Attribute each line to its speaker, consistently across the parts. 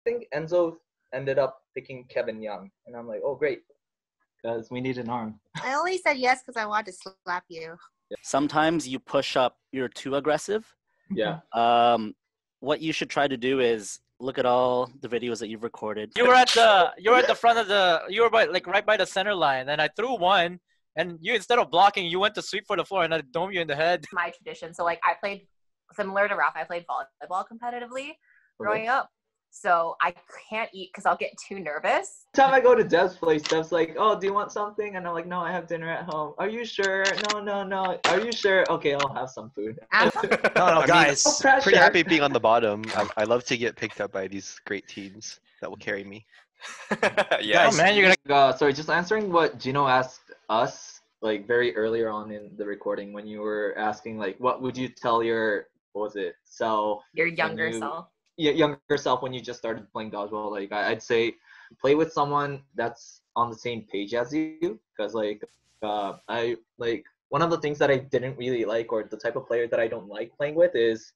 Speaker 1: think Enzo ended up picking Kevin Young, and I'm like, oh great, because we need an arm.
Speaker 2: I only said yes because I wanted to slap you.
Speaker 3: Sometimes you push up, you're too aggressive.
Speaker 1: Yeah.
Speaker 3: What you should try to do is look at all the videos that you've recorded.
Speaker 4: You were at the front of the, you were right by the center line, and I threw one, and you, instead of blocking, you went to sweep for the floor, and I dome you in the head.
Speaker 5: My tradition. So like I played similar to Ralph. I played volleyball competitively growing up. So I can't eat because I'll get too nervous.
Speaker 1: Every time I go to Deb's place, Deb's like, oh, do you want something? And I'm like, no, I have dinner at home. Are you sure? No. Are you sure? Okay, I'll have some food.
Speaker 6: No, guys.
Speaker 1: No
Speaker 6: Pretty happy being on the bottom. I love to get picked up by these great teams that will carry me.
Speaker 4: Yeah, man, you're gonna.
Speaker 1: Sorry, just answering what Gino asked us, like very earlier on in the recording when you were asking, like, what would you tell your, self?
Speaker 5: Your younger self.
Speaker 1: Yeah, younger self when you just started playing dodgeball. Like I'd say play with someone that's on the same page as you, because I like one of the things that I didn't really like, or the type of player that I don't like playing with, is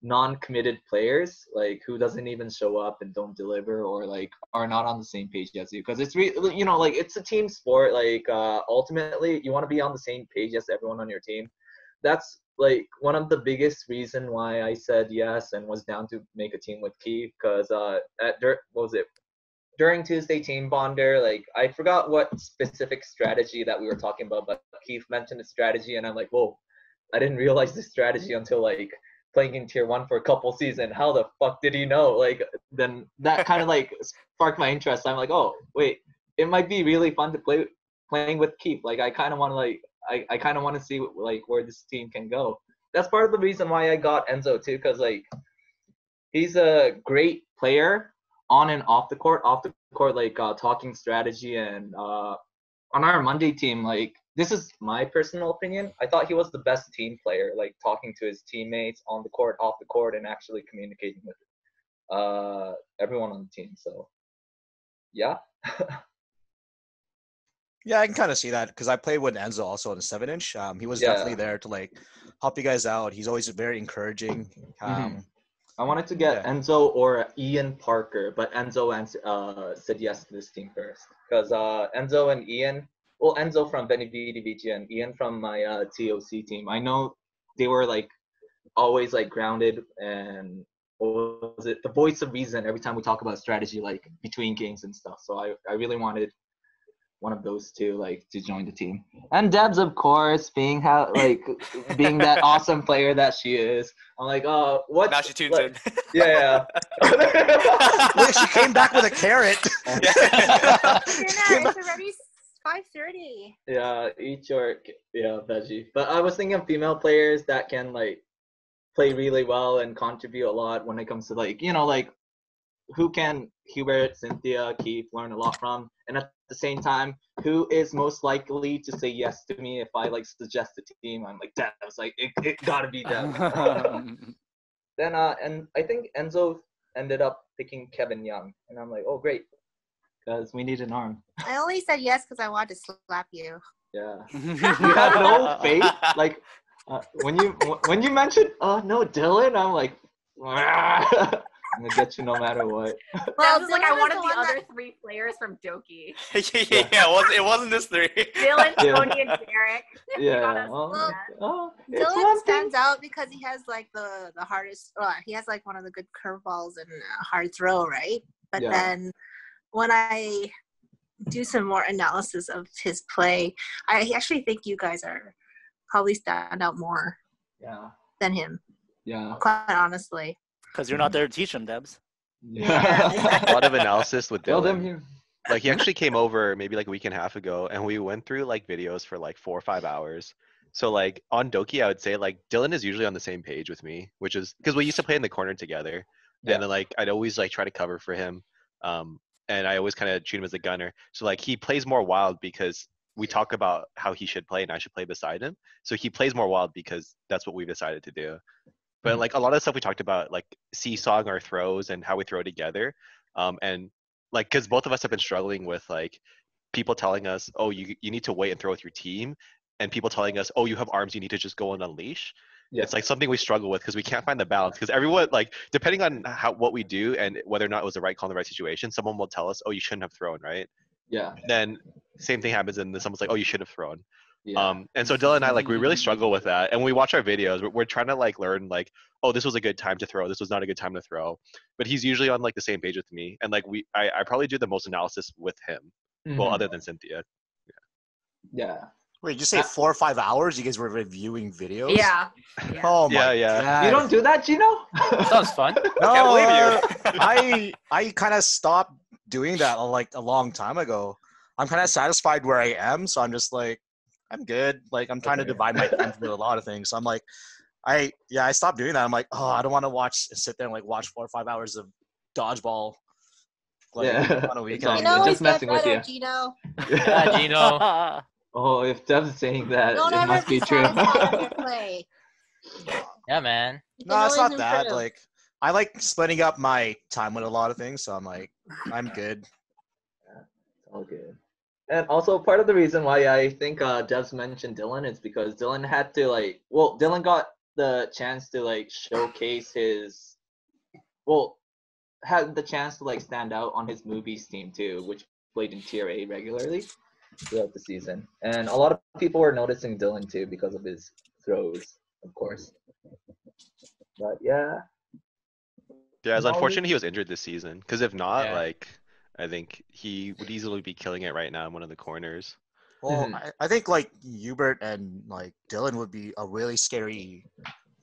Speaker 1: non-committed players, like who doesn't even show up and don't deliver, or like are not on the same page as you, because it's really, you know, like it's a team sport. Like ultimately you want to be on the same page as everyone on your team. That's like one of the biggest reason why I said yes and was down to make a team with Keith, because during Tuesday Team Bonder, like I forgot what specific strategy that we were talking about, but Keith mentioned a strategy, and I'm like, whoa, I didn't realize this strategy until like playing in Tier 1 for a couple seasons. How the fuck did he know? Like then that kind of like sparked my interest. I'm like, oh wait, it might be really fun to playing with Keith. Like I kind of want to I kind of want to see like where this team can go. That's part of the reason why I got Enzo too, because like he's a great player on and off the court. Off the court, like talking strategy, and on our Monday team, like this is my personal opinion, I thought he was the best team player, like talking to his teammates on the court, off the court, and actually communicating with everyone on the team. So yeah.
Speaker 7: Yeah, I can kind of see that because I played with Enzo also on the 7-inch. He was definitely there to like help you guys out. He's always very encouraging.
Speaker 1: I wanted to get Enzo or Ian Parker, but Enzo said yes to this team first, because Enzo and Ian, well, Enzo from Benividi and Ian from my TOC team, I know they were like always like grounded and what was it, the voice of reason every time we talk about strategy, like between games and stuff. So I really wanted one of those two like to join the team. And Debs, of course, being that awesome player that she is. I'm like, oh, what?
Speaker 8: Now she tunes in.
Speaker 1: Yeah.
Speaker 7: Look, she came back with a carrot.
Speaker 2: It's already 5:30.
Speaker 1: Yeah, eat your veggie. But I was thinking of female players that can like play really well and contribute a lot when it comes to like, you know, like who can Hubert, Cynthia, Keith learn a lot from, and at the same time, who is most likely to say yes to me if I like suggest a team? I'm like, Debs, like it gotta be Debs. Then and I think Enzo ended up picking Kevin Young, and I'm like, oh great, because we need an arm.
Speaker 2: I only said yes because I wanted to slap you.
Speaker 1: Yeah. You have no faith, like when you mentioned no Dylan, I'm like, I'm gonna get you no matter what.
Speaker 5: Well, was like I wanted the other three players from Doki.
Speaker 8: Yeah, it wasn't this three.
Speaker 5: Dylan, Tony, and Derek.
Speaker 1: Yeah.
Speaker 2: Dylan stands out because he has like the hardest. He has like one of the good curveballs and hard throw, right? But then when I do some more analysis of his play, I actually think you guys are probably stand out more. Than him.
Speaker 1: Yeah.
Speaker 2: Quite honestly.
Speaker 3: Because you're not there to teach him, Debs.
Speaker 6: Yeah. A lot of analysis with Dylan.
Speaker 1: Well, here.
Speaker 6: Like he actually came over maybe like a week and a half ago, and we went through like videos for like 4 or 5 hours. So like on Doki, I would say like Dylan is usually on the same page with me, which is because we used to play in the corner together. Yeah. And then like I'd always like try to cover for him, and I always kind of treat him as a gunner. So like he plays more wild because we talk about how he should play and I should play beside him. So he plays more wild because that's what we've decided to do. But like a lot of stuff we talked about, like seesawing our throws and how we throw together, and like because both of us have been struggling with like people telling us, oh, you need to wait and throw with your team, and people telling us, oh, you have arms, you need to just go and unleash. It's like something we struggle with because we can't find the balance. Because everyone, like, depending on what we do and whether or not it was the right call in the right situation, someone will tell us, "Oh, you shouldn't have thrown," right?
Speaker 1: Yeah.
Speaker 6: Then same thing happens, and then someone's like, "Oh, you should have thrown."
Speaker 1: Yeah.
Speaker 6: And so Dylan and I, like, we really struggle with that. And when we watch our videos, we're trying to like learn, like, oh, this was a good time to throw. This was not a good time to throw. But he's usually on like the same page with me, and like I probably do the most analysis with him. Well, other than Cynthia.
Speaker 1: Yeah.
Speaker 7: Wait, you say 4 or 5 hours? You guys were reviewing videos?
Speaker 5: Yeah.
Speaker 7: Oh my
Speaker 6: Yeah.
Speaker 7: God.
Speaker 1: You don't do that, Gino?
Speaker 4: Sounds fun.
Speaker 7: No,
Speaker 8: Can't believe you.
Speaker 7: I kind of stopped doing that like a long time ago. I'm kind of satisfied where I am, so I'm just like, I'm good. Like, I'm trying to divide my time with a lot of things. So I'm like, I stopped doing that. I'm like, oh, I don't want to sit there and like watch 4 or 5 hours of dodgeball. Like, on a weekend.
Speaker 2: You know,
Speaker 1: just messing with you.
Speaker 2: Gino.
Speaker 4: Yeah, Gino.
Speaker 1: Oh, if Deb's saying that,
Speaker 2: Don't
Speaker 1: it
Speaker 2: ever
Speaker 1: must
Speaker 2: be
Speaker 1: be true.
Speaker 2: satisfied with your play.
Speaker 4: Yeah, man.
Speaker 2: You can
Speaker 7: No, it's
Speaker 2: always
Speaker 7: not that.
Speaker 2: improve.
Speaker 7: Like, I like splitting up my time with a lot of things. So I'm like, I'm good.
Speaker 1: All good. And also part of the reason why I think Debs mentioned Dylan is because Dylan had to Dylan got the chance to like showcase his, had the chance to like stand out on his movies team too, which played in Tier A regularly throughout the season. And a lot of people were noticing Dylan too because of his throws, of course. But yeah.
Speaker 6: Yeah, it's unfortunate he was injured this season. Because if not,
Speaker 4: Yeah.
Speaker 6: like, I think he would easily be killing it right now in one of the corners.
Speaker 7: Well, I think like Hubert and like Dylan would be a really scary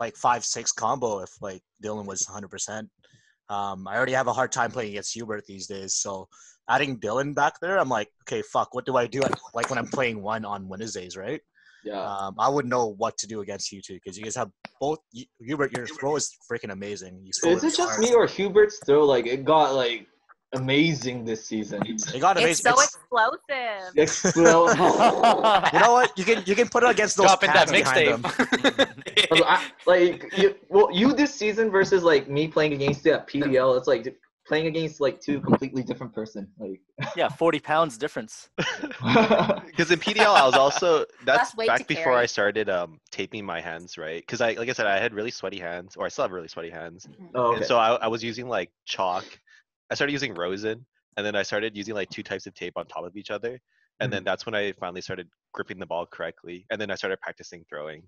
Speaker 7: like 5-6 combo if like Dylan was 100%. I already have a hard time playing against Hubert these days, so adding Dylan back there, I'm like, okay, fuck, what do I do like when I'm playing one on Wednesdays, right?
Speaker 1: Yeah.
Speaker 7: I wouldn't know what to do against you two because you guys have both. Hubert, your throw is freaking amazing. You score
Speaker 1: Is it
Speaker 7: really
Speaker 1: just
Speaker 7: hard.
Speaker 1: me or Hubert's throw? Like it got like amazing this season.
Speaker 7: It got
Speaker 5: It's
Speaker 7: amazing.
Speaker 5: so explosive.
Speaker 1: Explode.
Speaker 7: You know what? You can put it against those
Speaker 4: Dropping that
Speaker 7: pads behind them.
Speaker 4: mixtape.
Speaker 1: You this season versus like me playing against you at PDL, it's like playing against like two completely different person. Like
Speaker 3: Yeah, 40 pounds difference.
Speaker 6: Because in PDL, I was also that's
Speaker 5: Less weight
Speaker 6: back
Speaker 5: to
Speaker 6: before
Speaker 5: carry.
Speaker 6: I started taping my hands, right? Because like I said, I had really sweaty hands, or I still have really sweaty hands,
Speaker 1: oh,
Speaker 6: and
Speaker 1: okay.
Speaker 6: so I was using like chalk. I started using rosin, and then I started using like 2 types of tape on top of each other, and then that's when I finally started gripping the ball correctly, and then I started practicing throwing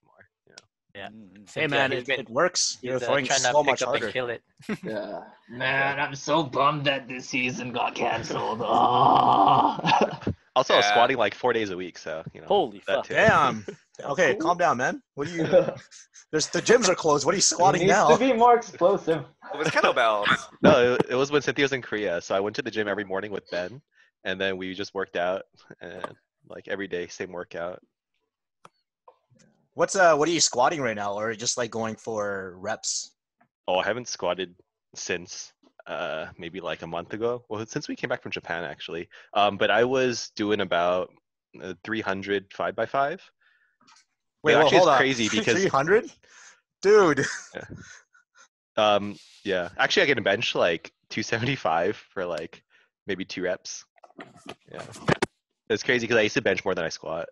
Speaker 6: more. You know.
Speaker 4: Yeah.
Speaker 7: Hey man, it works. You're throwing
Speaker 4: trying
Speaker 7: so
Speaker 4: to
Speaker 7: much
Speaker 4: pick up
Speaker 7: harder.
Speaker 4: and kill it.
Speaker 1: Yeah. Man, I'm so bummed that this season got canceled. Oh.
Speaker 6: Also, I was
Speaker 8: Yeah.
Speaker 6: squatting like 4 days a week, so you know.
Speaker 3: Holy
Speaker 6: that
Speaker 3: fuck.
Speaker 6: too.
Speaker 7: Damn. Okay, calm down, man. What do you? The gyms are closed. What are you
Speaker 1: It
Speaker 7: squatting
Speaker 1: needs
Speaker 7: now?
Speaker 1: to be more explosive.
Speaker 8: It was kettlebells.
Speaker 6: No, it was when Cynthia was in Korea, so I went to the gym every morning with Ben, and then we just worked out, and like every day, same workout.
Speaker 7: What are you squatting right now, or just like going for reps?
Speaker 6: Oh, I haven't squatted since maybe like a month ago. Well, since we came back from Japan actually. But I was doing about 300 5x5.
Speaker 7: Wait, well,
Speaker 6: actually,
Speaker 7: hold
Speaker 6: it's
Speaker 7: on.
Speaker 6: crazy because
Speaker 7: 300, dude.
Speaker 6: yeah, actually I can bench like 275 for like maybe 2 reps. Yeah, it's crazy because I used to bench more than I squat.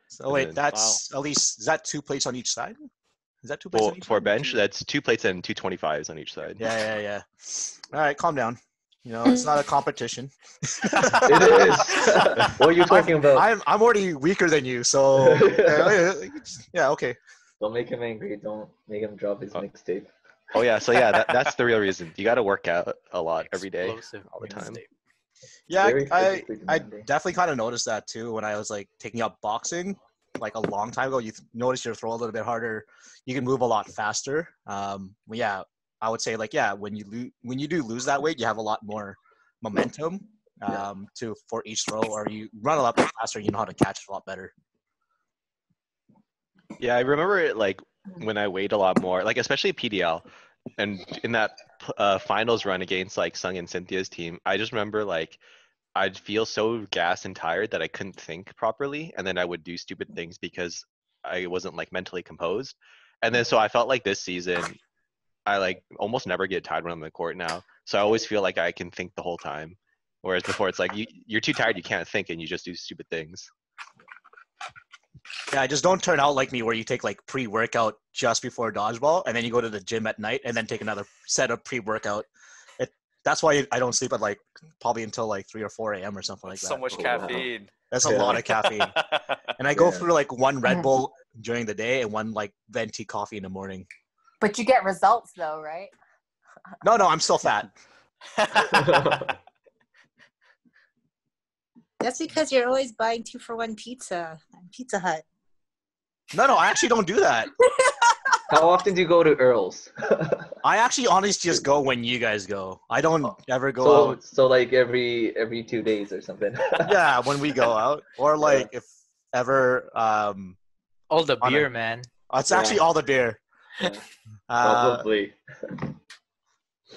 Speaker 7: So wait, that's at least, is that 2 plates on each side? Is that 2 plates on each
Speaker 6: For
Speaker 7: side?
Speaker 6: bench, that's 2 plates and 225s on each side.
Speaker 7: Yeah. All right, calm down. You know, it's not a competition.
Speaker 1: It is. What are you talking about?
Speaker 7: I'm already weaker than you, so yeah, okay.
Speaker 1: Don't make him angry. Don't make him drop his mixtape.
Speaker 6: Oh yeah, so yeah, that's the real reason. You got to work out a lot every day,
Speaker 4: Explosive
Speaker 6: all the time.
Speaker 4: mixtape.
Speaker 7: Yeah,
Speaker 1: Very
Speaker 7: I
Speaker 1: physically
Speaker 7: I
Speaker 1: demanding.
Speaker 7: definitely kind of noticed that too when I was like taking up boxing like a long time ago. You notice your throw a little bit harder. You can move a lot faster. Yeah, I would say like when you do lose that weight, you have a lot more momentum for each throw, or you run a lot faster. You know how to catch it a lot better.
Speaker 6: Yeah, I remember it like when I weighed a lot more, like especially PDL, and in that finals run against like Sung and Cynthia's team. I just remember like I'd feel so gassed and tired that I couldn't think properly, and then I would do stupid things because I wasn't like mentally composed. And then so I felt like this season I like almost never get tired when I'm on the court now. So I always feel like I can think the whole time. Whereas before it's like you're too tired, you can't think, and you just do stupid things.
Speaker 7: Yeah, just don't turn out like me where you take like pre-workout just before dodgeball and then you go to the gym at night and then take another set of pre-workout. That's why I don't sleep at like probably until like 3 or 4 a.m. or something like that.
Speaker 8: So much
Speaker 1: Oh, wow.
Speaker 8: caffeine.
Speaker 7: That's a lot of caffeine. And I go
Speaker 1: Yeah.
Speaker 7: through like one Red Bull during the day and one like venti coffee in the morning.
Speaker 5: But you get results though, right?
Speaker 7: No, I'm still fat.
Speaker 2: That's because you're always buying 2-for-1 pizza at Pizza Hut.
Speaker 7: No, I actually don't do that.
Speaker 1: How often do you go to Earl's?
Speaker 7: I actually honestly just go when you guys go. I don't ever go out.
Speaker 1: So like every 2 days or something.
Speaker 7: Yeah, when we go out. Or like if ever
Speaker 4: All the
Speaker 7: On
Speaker 4: beer,
Speaker 7: a-
Speaker 4: man.
Speaker 7: it's actually all the beer.
Speaker 1: Yeah,
Speaker 7: Uh,
Speaker 1: probably.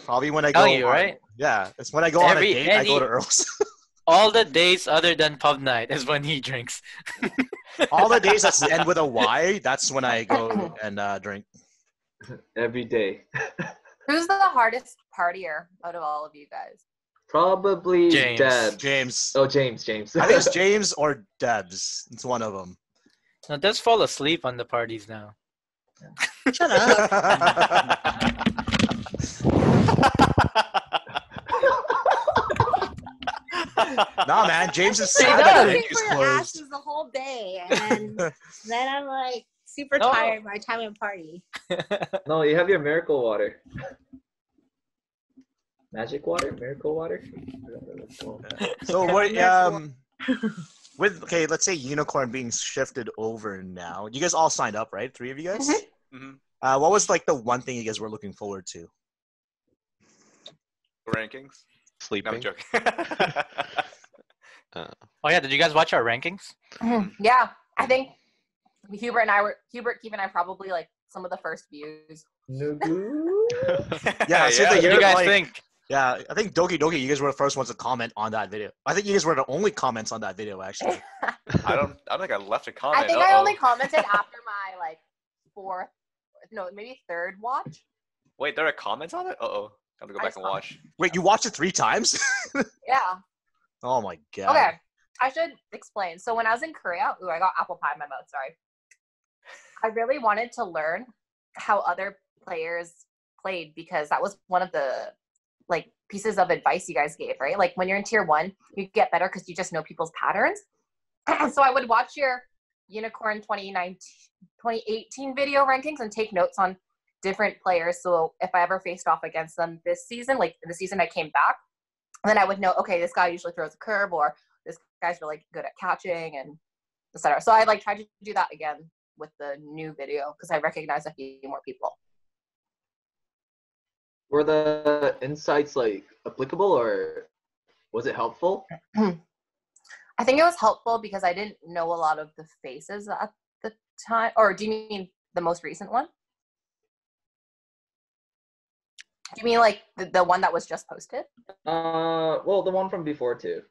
Speaker 7: probably when I go
Speaker 4: Tell you,
Speaker 7: on-
Speaker 4: right?
Speaker 7: Yeah, it's when I go on a
Speaker 4: Every-
Speaker 7: date, I go
Speaker 4: any-
Speaker 7: to Earl's.
Speaker 4: All the days other than pub night is when he drinks.
Speaker 7: All the days that's end with a Y, that's when I go and drink.
Speaker 1: Every day.
Speaker 5: Who's the hardest partier out of all of you guys?
Speaker 1: Probably
Speaker 4: James.
Speaker 1: Debs.
Speaker 7: James.
Speaker 1: Oh, James.
Speaker 7: I think it's James or Debs. It's one of them.
Speaker 4: No, does fall asleep on the parties now.
Speaker 2: Shut up.
Speaker 7: Nah, man, James is
Speaker 2: I'm
Speaker 7: sad
Speaker 4: does.
Speaker 7: that the
Speaker 2: looking
Speaker 7: venue's
Speaker 2: for your
Speaker 7: closed.
Speaker 2: ashes the whole day, and then I'm like super
Speaker 4: No.
Speaker 2: tired by the time we party.
Speaker 1: No, you have your miracle water. Magic water? Miracle water?
Speaker 7: So what?
Speaker 2: Miracle.
Speaker 7: Okay, let's say Unicorn being shifted over now. You guys all signed up, right? 3 of you guys.
Speaker 5: Mhm.
Speaker 8: Mhm.
Speaker 7: What was like the one thing you guys were looking forward to?
Speaker 8: Rankings. No,
Speaker 6: Sleeping.
Speaker 8: I'm joking.
Speaker 4: Oh yeah, did you guys watch our rankings?
Speaker 5: Yeah, I think Hubert, Keith and I probably like some of the first views.
Speaker 1: Nugu?
Speaker 7: Yeah, so
Speaker 8: yeah.
Speaker 7: the-
Speaker 4: What do you
Speaker 7: You're
Speaker 4: guys
Speaker 7: like-
Speaker 4: think?
Speaker 7: Yeah, I think Doki, you guys were the first ones to comment on that video. I think you guys were the only comments on that video, actually.
Speaker 8: I don't think I left a comment.
Speaker 5: I think I only commented after my like maybe third watch.
Speaker 8: Wait, there are comments on it? Uh-oh. I have to go
Speaker 5: I
Speaker 8: back and
Speaker 5: saw-
Speaker 8: watch.
Speaker 7: Wait, you watched it 3 times?
Speaker 5: Yeah.
Speaker 7: Oh my god.
Speaker 5: Okay. I should explain. So when I was in Korea, I got apple pie in my mouth, sorry. I really wanted to learn how other players played because that was one of the like pieces of advice you guys gave, right? Like when you're in tier 1, you get better because you just know people's patterns. So I would watch your Unicorn 2018 video rankings and take notes on different players. So if I ever faced off against them this season, like the season I came back, then I would know, okay, this guy usually throws a curve or this guy's really good at catching and etc. So I like tried to do that again with the new video because I recognize a few more people.
Speaker 1: Were the insights like applicable or was it helpful?
Speaker 5: I think it was helpful because I didn't know a lot of the faces at the time. Or do you mean the most recent one? Do you mean like the one that was just posted?
Speaker 1: Well, the one from before too.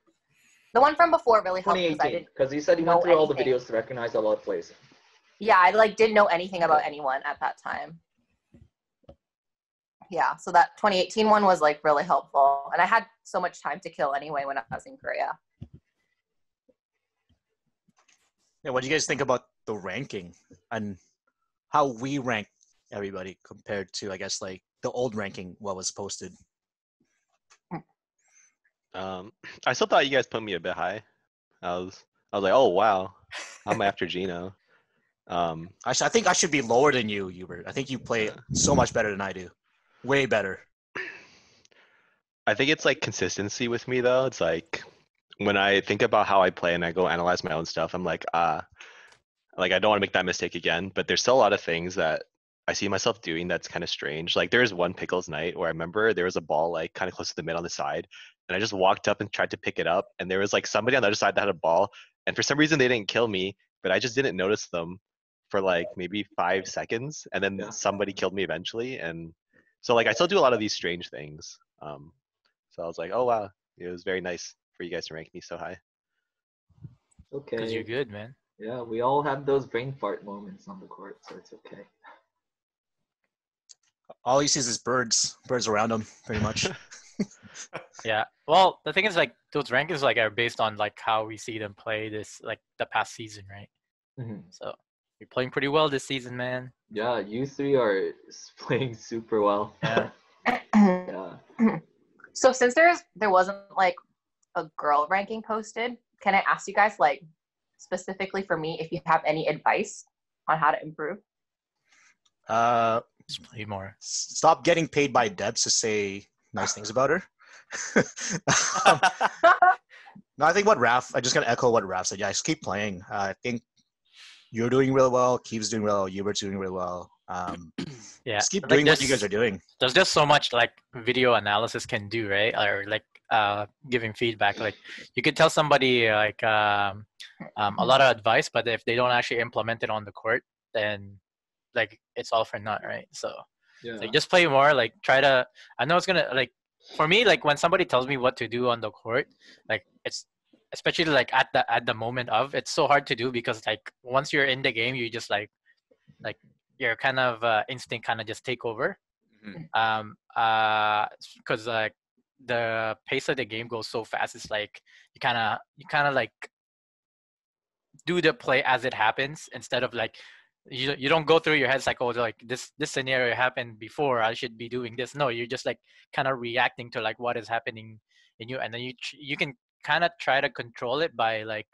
Speaker 5: The one from before really helped because I
Speaker 1: 2018,
Speaker 5: didn't.
Speaker 1: because you said you
Speaker 5: know
Speaker 1: went through all the
Speaker 5: anything.
Speaker 1: videos to recognize a lot of plays.
Speaker 5: Yeah, I like didn't know anything about anyone at that time. Yeah, so that 2018 one was like really helpful, and I had so much time to kill anyway when I was in Korea.
Speaker 7: Yeah, what do you guys think about the ranking and how we rank everybody compared to, I guess, like the old ranking what was posted?
Speaker 6: I still thought you guys put me a bit high. I was like, oh wow, I'm after Gino.
Speaker 7: I think I should be lower than you, Hubert. I think you play so much better than I do. Way better.
Speaker 6: I think it's like consistency with me though. It's like when I think about how I play and I go analyze my own stuff, I'm like I don't want to make that mistake again. But there's still a lot of things that I see myself doing that's kind of strange. Like there's one pickles night where I remember there was a ball like kind of close to the mid on the side, and I just walked up and tried to pick it up, and there was like somebody on the other side that had a ball, and for some reason they didn't kill me, but I just didn't notice them for like maybe 5 seconds, and then
Speaker 1: Yeah.
Speaker 6: somebody killed me eventually, and so like I still do a lot of these strange things. So I was like, oh wow, it was very nice for you guys to rank me so high.
Speaker 4: Because you're
Speaker 1: Okay.
Speaker 4: good, man.
Speaker 1: Yeah, we all have those brain fart moments on the court, so it's okay.
Speaker 7: All he sees is birds around him, pretty much.
Speaker 4: Yeah. Well, the thing is, like, those rankings like are based on like how we see them play this like the past season, right?
Speaker 1: Mhm.
Speaker 4: So you're playing pretty well this season, man.
Speaker 1: Yeah, you three are playing super well.
Speaker 4: Yeah.
Speaker 1: Yeah.
Speaker 5: So since there wasn't like a girl ranking posted, can I ask you guys like specifically for me if you have any advice on how to improve?
Speaker 4: Just play more.
Speaker 7: Stop getting paid by Debs to say nice things about her. No, I think I just gotta echo what Raph said. Yeah, just keep playing. I think you're doing really well. Keith's doing well. Hubert's doing really well.
Speaker 4: Yeah.
Speaker 7: Just keep
Speaker 4: Like,
Speaker 7: doing what you guys are doing.
Speaker 4: There's just so much like video analysis can do, right? Or like giving feedback. Like you could tell somebody like a lot of advice, but if they don't actually implement it on the court, then like it's all for naught, right? So
Speaker 1: Yeah.
Speaker 4: like just play more. Like try to. I know it's gonna like for me like when somebody tells me what to do on the court, like it's especially like at the moment of it's so hard to do because like once you're in the game, you just like your kind of instinct kind of just take over.
Speaker 8: Mhm.
Speaker 4: Because like the pace of the game goes so fast, it's like you kind of like do the play as it happens instead of like you don't go through your head like, oh, like this scenario happened before, I should be doing this. No, you're just like kind of reacting to like what is happening in you, and then you can kind of try to control it by like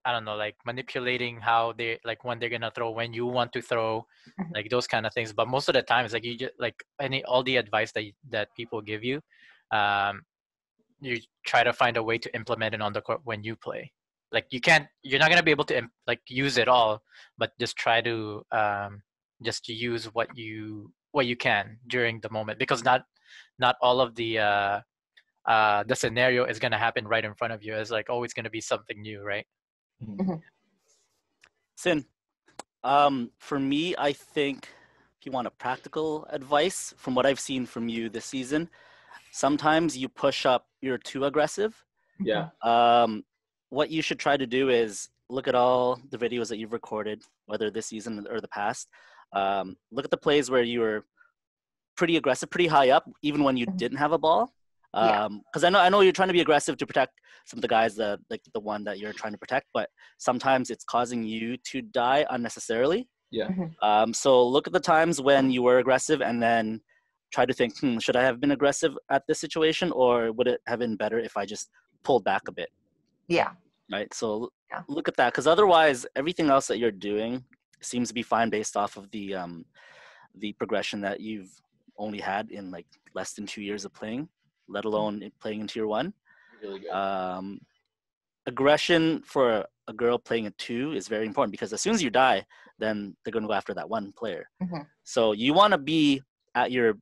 Speaker 4: I don't know, like manipulating how they like when they're gonna throw, when you want to throw, like those kind of things. But most of the time, it's like you just like all the advice that people give you, you try to find a way to implement it on the court when you play. Like you're not gonna be able to like use it all, but just try to just use what you can during the moment, because not all of the scenario is gonna happen right in front of you. It's like always gonna be something new, right?
Speaker 3: Sin, for me, I think if you want a practical advice from what I've seen from you this season, sometimes you push up, you're too aggressive.
Speaker 1: Yeah.
Speaker 3: What you should try to do is look at all the videos that you've recorded, whether this season or the past. Look at the plays where you were pretty aggressive, pretty high up, even when you didn't have a ball. Because I know you're trying to be aggressive to protect some of the guys, like the one that you're trying to protect, but sometimes it's causing you to die unnecessarily.
Speaker 1: Yeah.
Speaker 3: So look at the times when you were aggressive and then try to think, should I have been aggressive at this situation, or would it have been better if I just pulled back a bit?
Speaker 5: Yeah.
Speaker 3: Right. So look at that, because otherwise everything else that you're doing seems to be fine based off of the progression that you've only had in like less than 2 years of playing, let alone playing in tier 1.
Speaker 1: Really good.
Speaker 3: Aggression for a girl playing a 2 is very important, because as soon as you die, then they're going to go after that one player. So you want to be at your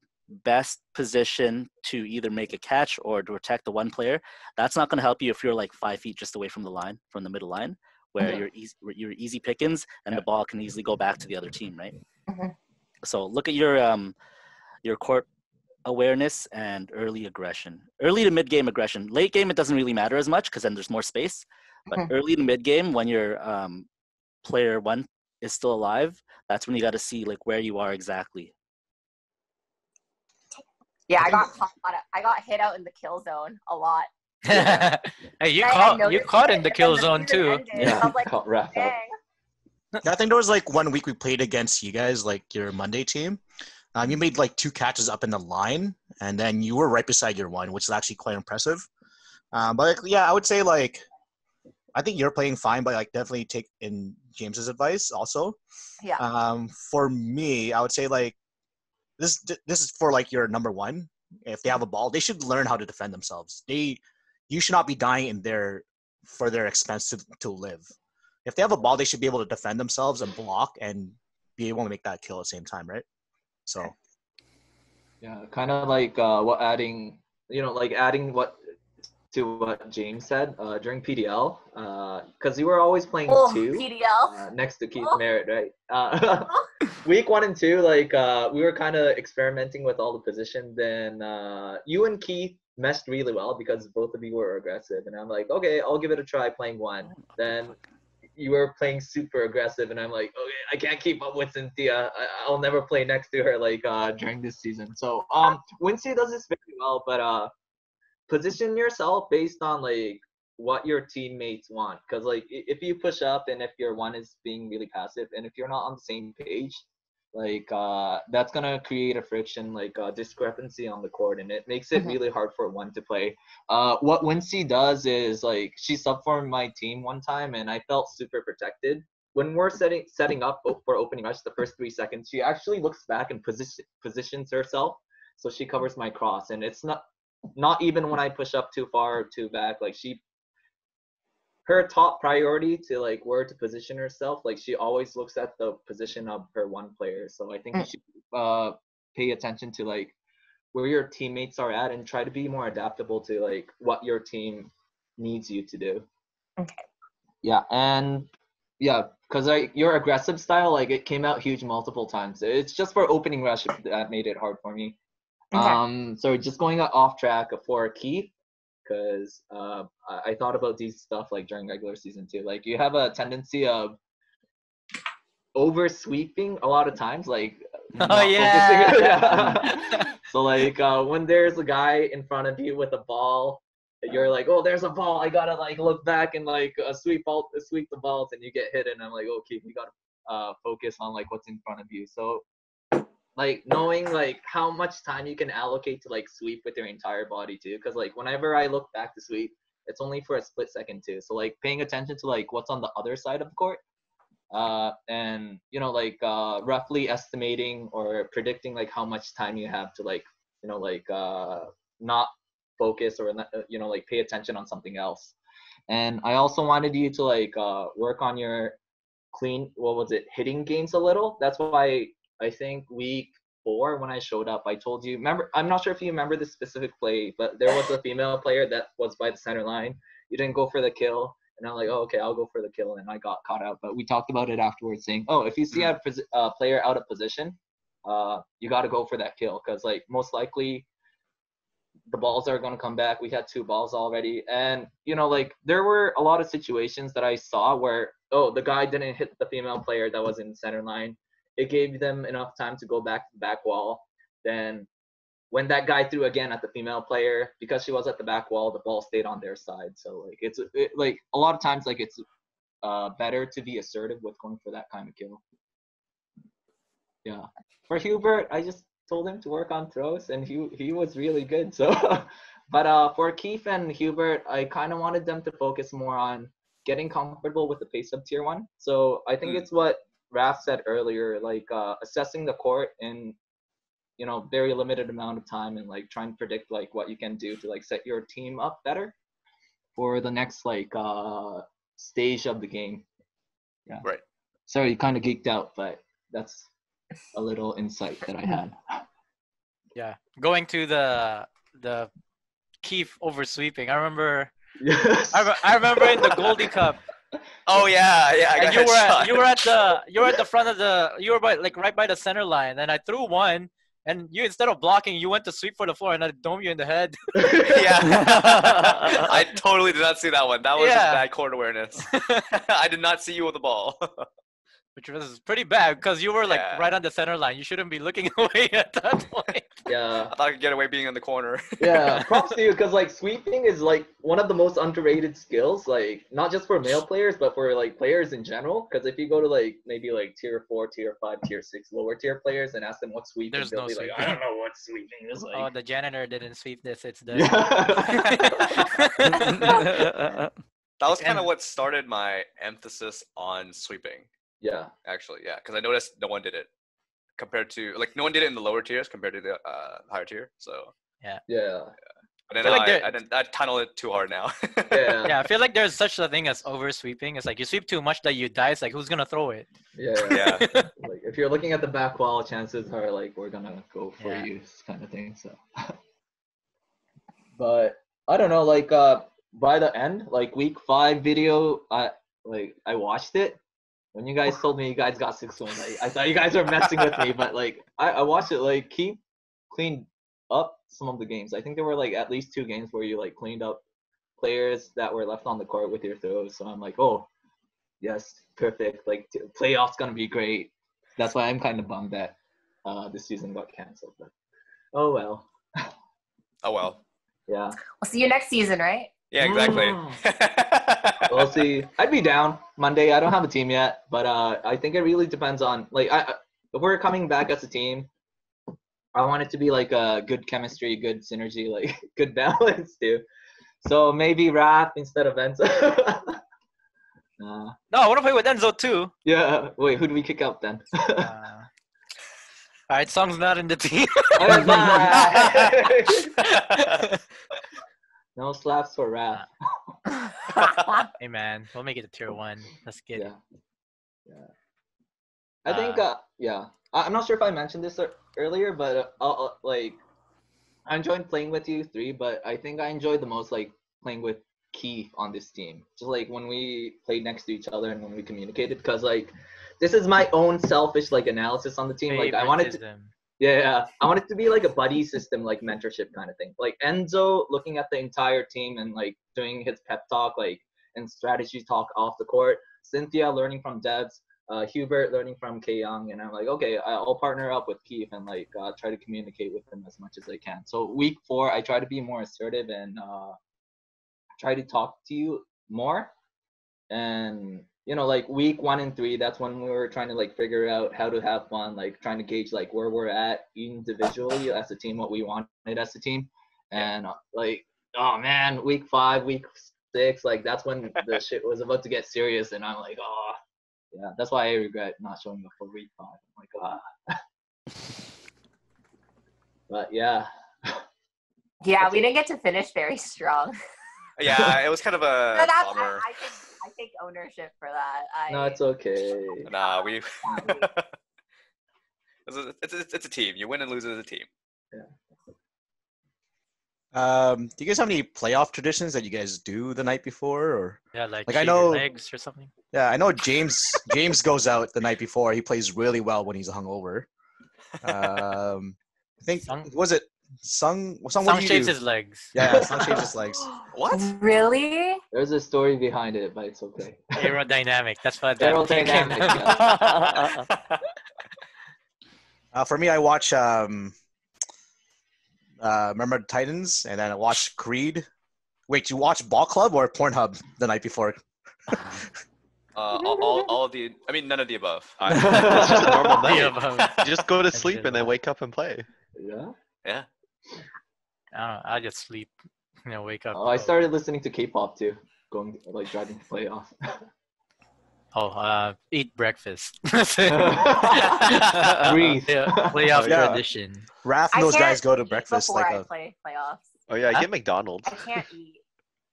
Speaker 3: best position to either make a catch or to protect the one player. That's not going to help you if you're like 5 feet just away from the line, from the middle line, where you're easy pickings and the ball can easily go back to the other team, right? So look at your court awareness and early aggression. Early to mid game aggression. Late game, it doesn't really matter as much because then there's more space. But early to mid game, when your player 1 is still alive, that's when you got to see like where you are exactly.
Speaker 5: Yeah, I got hit out in the kill zone a lot.
Speaker 4: Hey, you caught in the kill zone too.
Speaker 5: Yeah. I was like,
Speaker 1: Caught Raph out.
Speaker 7: Yeah, I think there was like 1 week we played against you guys, like your Monday team. You made like 2 catches up in the line, and then you were right beside your one, which is actually quite impressive. But like, yeah, I would say like, I think you're playing fine, but like definitely take in James's advice also.
Speaker 5: Yeah.
Speaker 7: For me, I would say like this is for like your number 1. If they have a ball, they should learn how to defend themselves. You should not be dying in there for their expense to live. If they have a ball, they should be able to defend themselves and block and be able to make that kill at the same time, right? So
Speaker 1: yeah, kind of like adding what to what James said during PDL, because you were always playing 2
Speaker 5: PDL
Speaker 1: next to Keith Merritt, right? Week 1 and 2, like we were kind of experimenting with all the positions. Then you and Keith meshed really well because both of you were aggressive, and I'm like, okay, I'll give it a try playing 1. Then you were playing super aggressive, and I'm like, okay, I can't keep up with Cynthia. I'll never play next to her like during this season. So Wincy does this very well, but position yourself based on like what your teammates want. Because like if you push up and if your one is being really passive and if you're not on the same page, like that's gonna create a friction, like discrepancy on the court, and it makes it really hard for one to play. What Wincy does is like she subbed for my team one time, and I felt super protected. When we're setting up for opening rush, the first 3 seconds, she actually looks back and positions herself, so she covers my cross, and it's not even when I push up too far or too back. Like her top priority to like where to position herself, like she always looks at the position of her one player. So I think you should pay attention to like where your teammates are at and try to be more adaptable to like what your team needs you to do.
Speaker 5: Okay.
Speaker 1: Yeah, and yeah, because like your aggressive style, like it came out huge multiple times. It's just for opening rush that made it hard for me.
Speaker 5: Okay.
Speaker 1: So just going off track for Keith, because I thought about these stuff like during regular season too. Like you have a tendency of over sweeping a lot of times, like not focusing. So like when there's a guy in front of you with a ball, you're like, oh, there's a ball, I gotta like look back and like sweep the balls, and you get hit, and I'm like, okay, you gotta focus on like what's in front of you. So like knowing like how much time you can allocate to like sweep with your entire body too, because like whenever I look back to sweep, it's only for a split second too. So like paying attention to like what's on the other side of the court, and you know like roughly estimating or predicting like how much time you have to like you know like not focus or you know like pay attention on something else. And I also wanted you to like work on your hitting games a little. That's why I think week 4 when I showed up, I told you, remember, I'm not sure if you remember this specific play, but there was a female player that was by the center line. You didn't go for the kill, and I'm like, oh, okay, I'll go for the kill, and I got caught out. But we talked about it afterwards, saying, oh, if you see a player out of position, you got to go for that kill, because like most likely the balls are going to come back. We had 2 balls already, and you know like there were a lot of situations that I saw where, oh, the guy didn't hit the female player that was in center line. It gave them enough time to go back to the back wall. Then when that guy threw again at the female player, because she was at the back wall, the ball stayed on their side. So like like a lot of times like it's better to be assertive with going for that kind of kill. Yeah. For Hubert, I just told him to work on throws, and he was really good. So but for Keith and Hubert, I kind of wanted them to focus more on getting comfortable with the pace of tier 1. So I think it's what Raph said earlier, like assessing the court in you know very limited amount of time, and like trying to predict like what you can do to like set your team up better for the next like stage of the game. Yeah.
Speaker 8: Right.
Speaker 1: Sorry, you kind of geeked out, but that's a little insight that I had.
Speaker 4: Yeah, going to the Keith over sweeping. I remember.
Speaker 1: Yes.
Speaker 4: I remember in the Goldie Cup.
Speaker 8: Oh yeah.
Speaker 4: And you were at the front of you were right by the center line, and I threw one, and you, instead of blocking, you went to sweep for the floor, and I domed you in the head.
Speaker 8: Yeah. I totally did not see that one. That was just bad court awareness. I did not see you with the ball.
Speaker 4: Which was pretty bad because you were like right on the center line. You shouldn't be looking away at that point.
Speaker 1: Yeah.
Speaker 8: I thought I could get away being in the corner.
Speaker 1: Yeah, props to you, because like sweeping is like one of the most underrated skills, like not just for male players but for like players in general. Because if you go to like maybe like tier 4, tier 5, tier 6 lower tier players and ask them what sweeping,
Speaker 4: There's
Speaker 1: they'll
Speaker 4: no
Speaker 1: be
Speaker 4: sweeping.
Speaker 1: like, I don't know what sweeping is like.
Speaker 4: Oh, the janitor didn't sweep this. It's the.
Speaker 8: That was kind of what started my emphasis on sweeping.
Speaker 1: Yeah.
Speaker 8: Actually, yeah, because I noticed no one did it compared to like no one did it in the lower tiers compared to the higher tier. So
Speaker 1: Yeah.
Speaker 8: But then I tunnel it too hard now.
Speaker 1: Yeah.
Speaker 4: Yeah, I feel like there's such a thing as over sweeping. It's like you sweep too much that you die. It's like who's gonna throw it?
Speaker 1: Yeah.
Speaker 8: Yeah.
Speaker 1: Like if you're looking at the back wall, chances are like we're gonna go for you kind of thing. So but I don't know, like by the end, like week 5 video, I watched it. When you guys told me you guys got 6 wins, I thought you guys were messing with me, but like I watched it. Like Keith cleaned up some of the games. I think there were like at least 2 games where you like cleaned up players that were left on the court with your throws. So I'm like, oh yes, perfect. Like playoffs gonna be great. That's why I'm kind of bummed that this season got canceled. But oh well.
Speaker 8: Oh well.
Speaker 1: Yeah.
Speaker 5: We'll see you next season, right?
Speaker 8: Yeah, exactly.
Speaker 1: We'll see. I'd be down Monday. I don't have a team yet, but I think it really depends on like if we're coming back as a team. I want it to be like a good chemistry, good synergy, like good balance too. So maybe Raph instead of Enzo.
Speaker 4: No, I want to play with Enzo too.
Speaker 1: Yeah. Wait, who do we kick out then?
Speaker 4: All right, Song's not in the team.
Speaker 1: No slaps for Raph.
Speaker 4: Hey man, we'll make it to tier 1. Let's get it.
Speaker 1: Yeah. I think yeah. I'm not sure if I mentioned this earlier, but like I enjoyed playing with you three, but I think I enjoyed the most like playing with Keith on this team. Just like when we played next to each other and when we communicated, because like this is my own selfish like analysis on the team. Like I wanted to, I want it to be like a buddy system, like mentorship kind of thing. Like Enzo looking at the entire team and like doing his pep talk, like and strategy talk off the court. Cynthia learning from Debs. Hubert learning from K Young, and I'm like, okay, I'll partner up with Keith and like try to communicate with him as much as I can. So week 4, I try to be more assertive and try to talk to you more. And you know, like week 1 and 3, that's when we were trying to like figure out how to have fun, like trying to gauge like where we're at individually as a team, what we wanted as a team, and like, oh man, week 5, week 6, like that's when the shit was about to get serious, and I'm like, oh. Yeah, that's why I regret not showing up for week 5. I'm like, But yeah.
Speaker 5: Yeah, we didn't get to finish very strong.
Speaker 8: Yeah, it was kind of a bummer.
Speaker 5: I take ownership for that.
Speaker 1: No, it's okay.
Speaker 8: Nah, it's a team. You win and lose as a team.
Speaker 7: Yeah. Do you guys have any playoff traditions that you guys do the night before, or
Speaker 4: like
Speaker 7: I know
Speaker 4: legs or something?
Speaker 7: Yeah, I know James goes out the night before. He plays really well when he's hungover. I think was it Sung?
Speaker 4: Sung shaves his legs.
Speaker 7: Yeah, Sung shaves his legs.
Speaker 8: What?
Speaker 5: Really?
Speaker 1: There's a story behind it, but it's okay.
Speaker 4: Aerodynamic. That's what
Speaker 1: aerodynamic.
Speaker 7: For me, I watch remember Titans, and then I watch Creed. Wait, you watch Ball Club or Pornhub the night before?
Speaker 8: All of the. I mean, none of the above.
Speaker 6: It's just a normal night. You just go to sleep and then wake up and play.
Speaker 1: Yeah.
Speaker 8: Yeah.
Speaker 4: I just sleep. Wake up.
Speaker 1: Oh, I started listening to K-pop too. Going like driving to playoff.
Speaker 4: Eat breakfast.
Speaker 1: Breathe.
Speaker 4: Playoff tradition.
Speaker 7: Raph and those guys go to breakfast
Speaker 5: before I play playoffs.
Speaker 6: Oh yeah, I get McDonald's.
Speaker 5: I can't eat.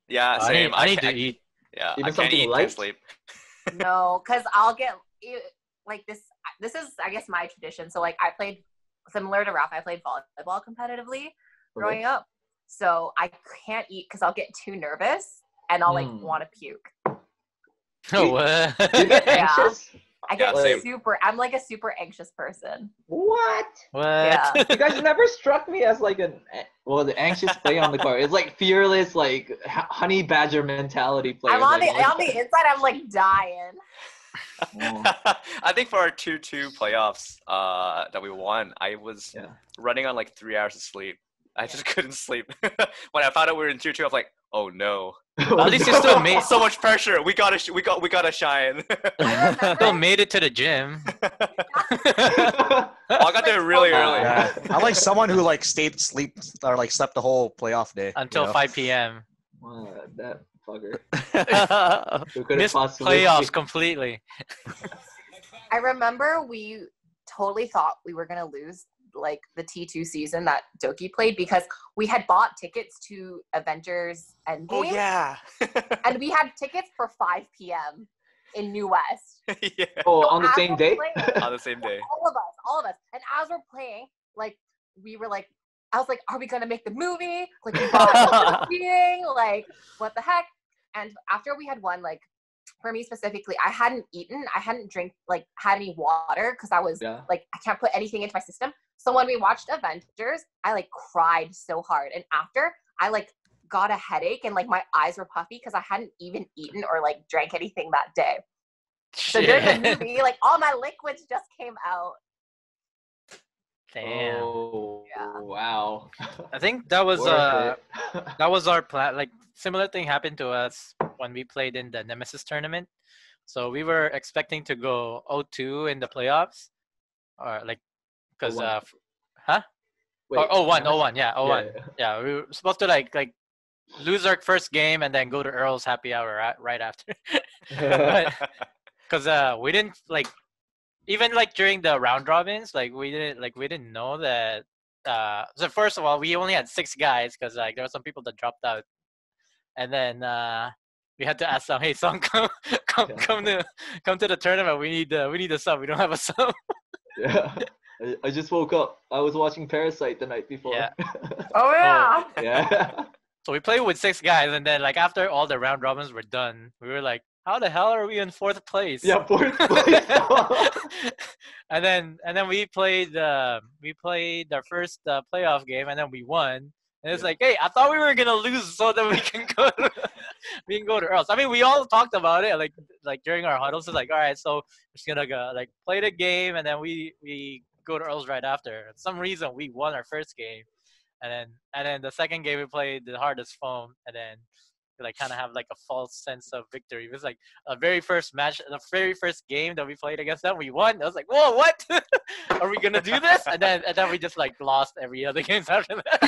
Speaker 8: Yeah, same.
Speaker 4: I need to eat.
Speaker 8: Yeah,
Speaker 1: even
Speaker 8: I can't eat.
Speaker 1: light?
Speaker 8: Can't sleep.
Speaker 5: No, because I'll get like this. This is, I guess, my tradition. So like, I played similar to Raph. I played volleyball competitively growing up, so I can't eat because I'll get too nervous and I'll like want to puke.
Speaker 4: Oh, what?
Speaker 1: You get anxious?
Speaker 5: I get super. I'm like a super anxious person.
Speaker 1: What?
Speaker 5: Yeah.
Speaker 1: You guys never struck me as like the anxious player on the court. It's like fearless, like honey badger mentality player.
Speaker 5: I'm on the inside. I'm like dying.
Speaker 8: I think for our 2-2 playoffs that we won, I was running on like 3 hours of sleep. I just couldn't sleep. When I found out we were in 2-2, I was like, oh no.
Speaker 4: At least you still made
Speaker 8: so much pressure. We gotta shine.
Speaker 4: Still made it to the gym.
Speaker 8: I got there really early.
Speaker 7: Yeah. I'm like someone who like stayed sleep or like slept the whole playoff day
Speaker 4: until 5 p.m.
Speaker 1: That fucker.
Speaker 4: Missed playoffs completely.
Speaker 5: I remember we totally thought we were gonna lose like the T2 season that Doki played because we had bought tickets to Avengers Endgame.
Speaker 8: Oh yeah.
Speaker 5: And we had tickets for 5 p.m. in New West.
Speaker 1: Yeah. Oh, on the same day?
Speaker 8: On the same day.
Speaker 5: All of us. And as we're playing, like we were like, I was like, are we gonna make the movie? Like, like, what the heck? And after we had won, like, for me specifically, I hadn't eaten, I hadn't had any water because I was like, I can't put anything into my system. So when we watched Avengers, I like cried so hard. And after, I like got a headache and like my eyes were puffy because I hadn't even eaten or like drank anything that day. So during the movie, like all my liquids just came out.
Speaker 4: Damn.
Speaker 1: Oh, wow.
Speaker 4: I think that was our plan. Like similar thing happened to us when we played in the Nemesis Tournament. So we were expecting to go 0-2 in the playoffs, or like, because huh?
Speaker 1: Wait,
Speaker 4: Oh, 0-1,
Speaker 1: Nemesis?
Speaker 4: 0-1, yeah, 0-1. Yeah, we were supposed to like lose our first game and then go to Earl's happy hour right after. Because we didn't like, even like during the round robins, like we didn't know that. So first of all, we only had 6 guys because like there were some people that dropped out, and then we had to ask them, "Hey, Song, come to the tournament. We need a sub. We don't have a sub."
Speaker 1: Yeah. I just woke up. I was watching Parasite the night before.
Speaker 4: Yeah.
Speaker 5: Oh yeah.
Speaker 1: Yeah.
Speaker 4: So we played with 6 guys, and then like after all the round robins were done, we were like, "How the hell are we in 4th place?"
Speaker 1: Yeah, 4th place.
Speaker 4: and then we played our first playoff game, and then we won. And it's like, hey, I thought we were gonna lose so that we can go to Earls. I mean, we all talked about it like during our huddles. It's like, all right, so we're just gonna go like play the game, and then we go to Earls right after. For some reason, we won our first game, and then the second game we played the hardest foam, and then we like kind of have like a false sense of victory. It was like the very first game that we played against them, we won. I was like, whoa, what? Are we gonna do this? And then we just like lost every other game after that.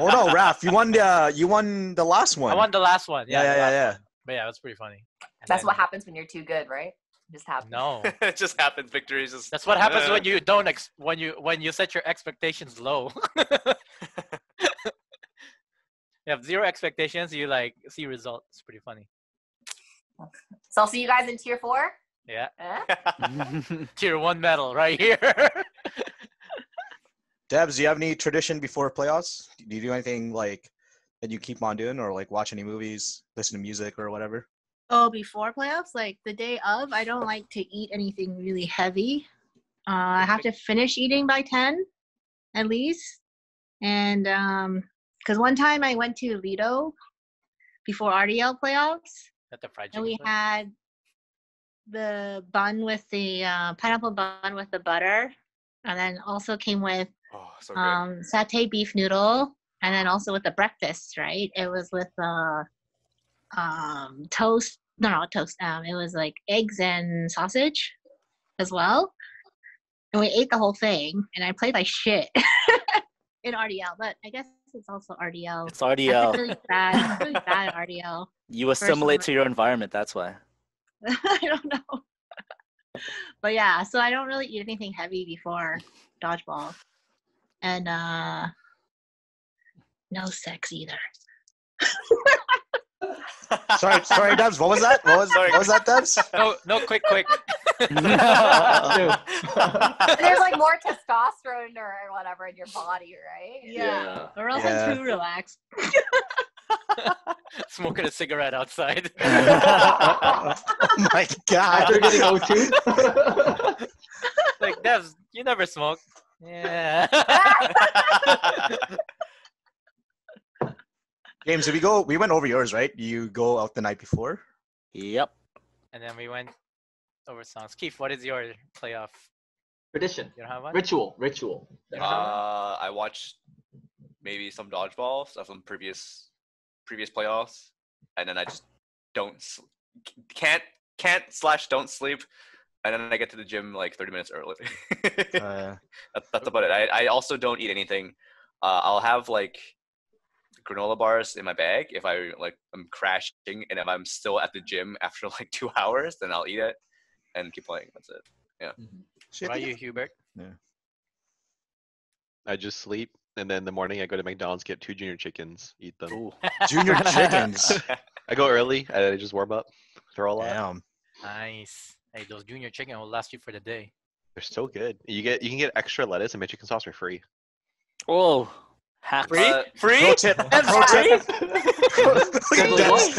Speaker 7: Oh no, Raph, you won the last one.
Speaker 4: I won the last one.
Speaker 7: Yeah.
Speaker 4: But yeah, it was pretty funny.
Speaker 5: That's what happens when you're too good, right? It just happens.
Speaker 4: No,
Speaker 8: It just happens. Victory is just.
Speaker 4: that's what happens when you don't when you set your expectations low. You have 0 expectations. You like see results. It's pretty funny.
Speaker 5: So I'll see you guys in tier 4.
Speaker 4: Yeah.
Speaker 5: Eh?
Speaker 4: Tier 1 medal right here.
Speaker 7: Debs, do you have any tradition before playoffs? Do you do anything like that you keep on doing, or like watch any movies, listen to music, or whatever?
Speaker 2: Oh, before playoffs, like the day of, I don't like to eat anything really heavy. I have to finish eating by 10 at least. And because one time I went to Lido before RDL playoffs,
Speaker 4: At the fried
Speaker 2: and we
Speaker 4: chicken
Speaker 2: had the bun with the pineapple bun with the butter, and then also came with
Speaker 8: Oh, so good.
Speaker 2: satay beef noodle, and then also with the breakfast, right? It was with toast. No, not toast. It was like eggs and sausage as well. And we ate the whole thing, and I played like shit in RDL, but I guess it's also RDL.
Speaker 3: It's RDL.
Speaker 2: Really bad, really bad at RDL.
Speaker 3: You assimilate to your environment. That's why.
Speaker 2: I don't know. But yeah, so I don't really eat anything heavy before dodgeball. And no sex either.
Speaker 7: Sorry, Debs. What was that? What was that, Debs?
Speaker 4: No, quick.
Speaker 5: There's like more testosterone or whatever in your body, right?
Speaker 2: Yeah. Or else
Speaker 7: Yeah.
Speaker 2: I'm too relaxed.
Speaker 4: Smoking a cigarette outside.
Speaker 7: Oh my God.
Speaker 1: After getting O2?
Speaker 4: Like, Devs, you never smoke. Yeah.
Speaker 7: James, did we went over yours, right? You go out the night before?
Speaker 3: Yep.
Speaker 4: And then we went over songs. Keith, what is your playoff?
Speaker 1: Tradition.
Speaker 4: You don't have one?
Speaker 1: Ritual.
Speaker 8: I watched maybe some dodgeball stuff from previous playoffs, and then I just don't sleep, and then I get to the gym like 30 minutes early. That's about it. I also don't eat anything. I'll have like granola bars in my bag if I'm crashing, and if I'm still at the gym after like 2 hours, then I'll eat it and keep playing. That's it. Yeah.
Speaker 4: What about you, Hubert?
Speaker 7: Yeah.
Speaker 6: I just sleep, and then in the morning I go to McDonald's, get 2 junior chickens, eat them.
Speaker 3: Ooh.
Speaker 7: Junior chickens.
Speaker 6: I go early, and I just warm up, throw a lot.
Speaker 7: Damn.
Speaker 4: Nice. Hey, those junior chicken will last you for the day.
Speaker 6: They're so good. You can get extra lettuce and my chicken sauce for free.
Speaker 3: Oh, hacks.
Speaker 8: Free?
Speaker 7: Pro tip. Pro tip. Look at Debs.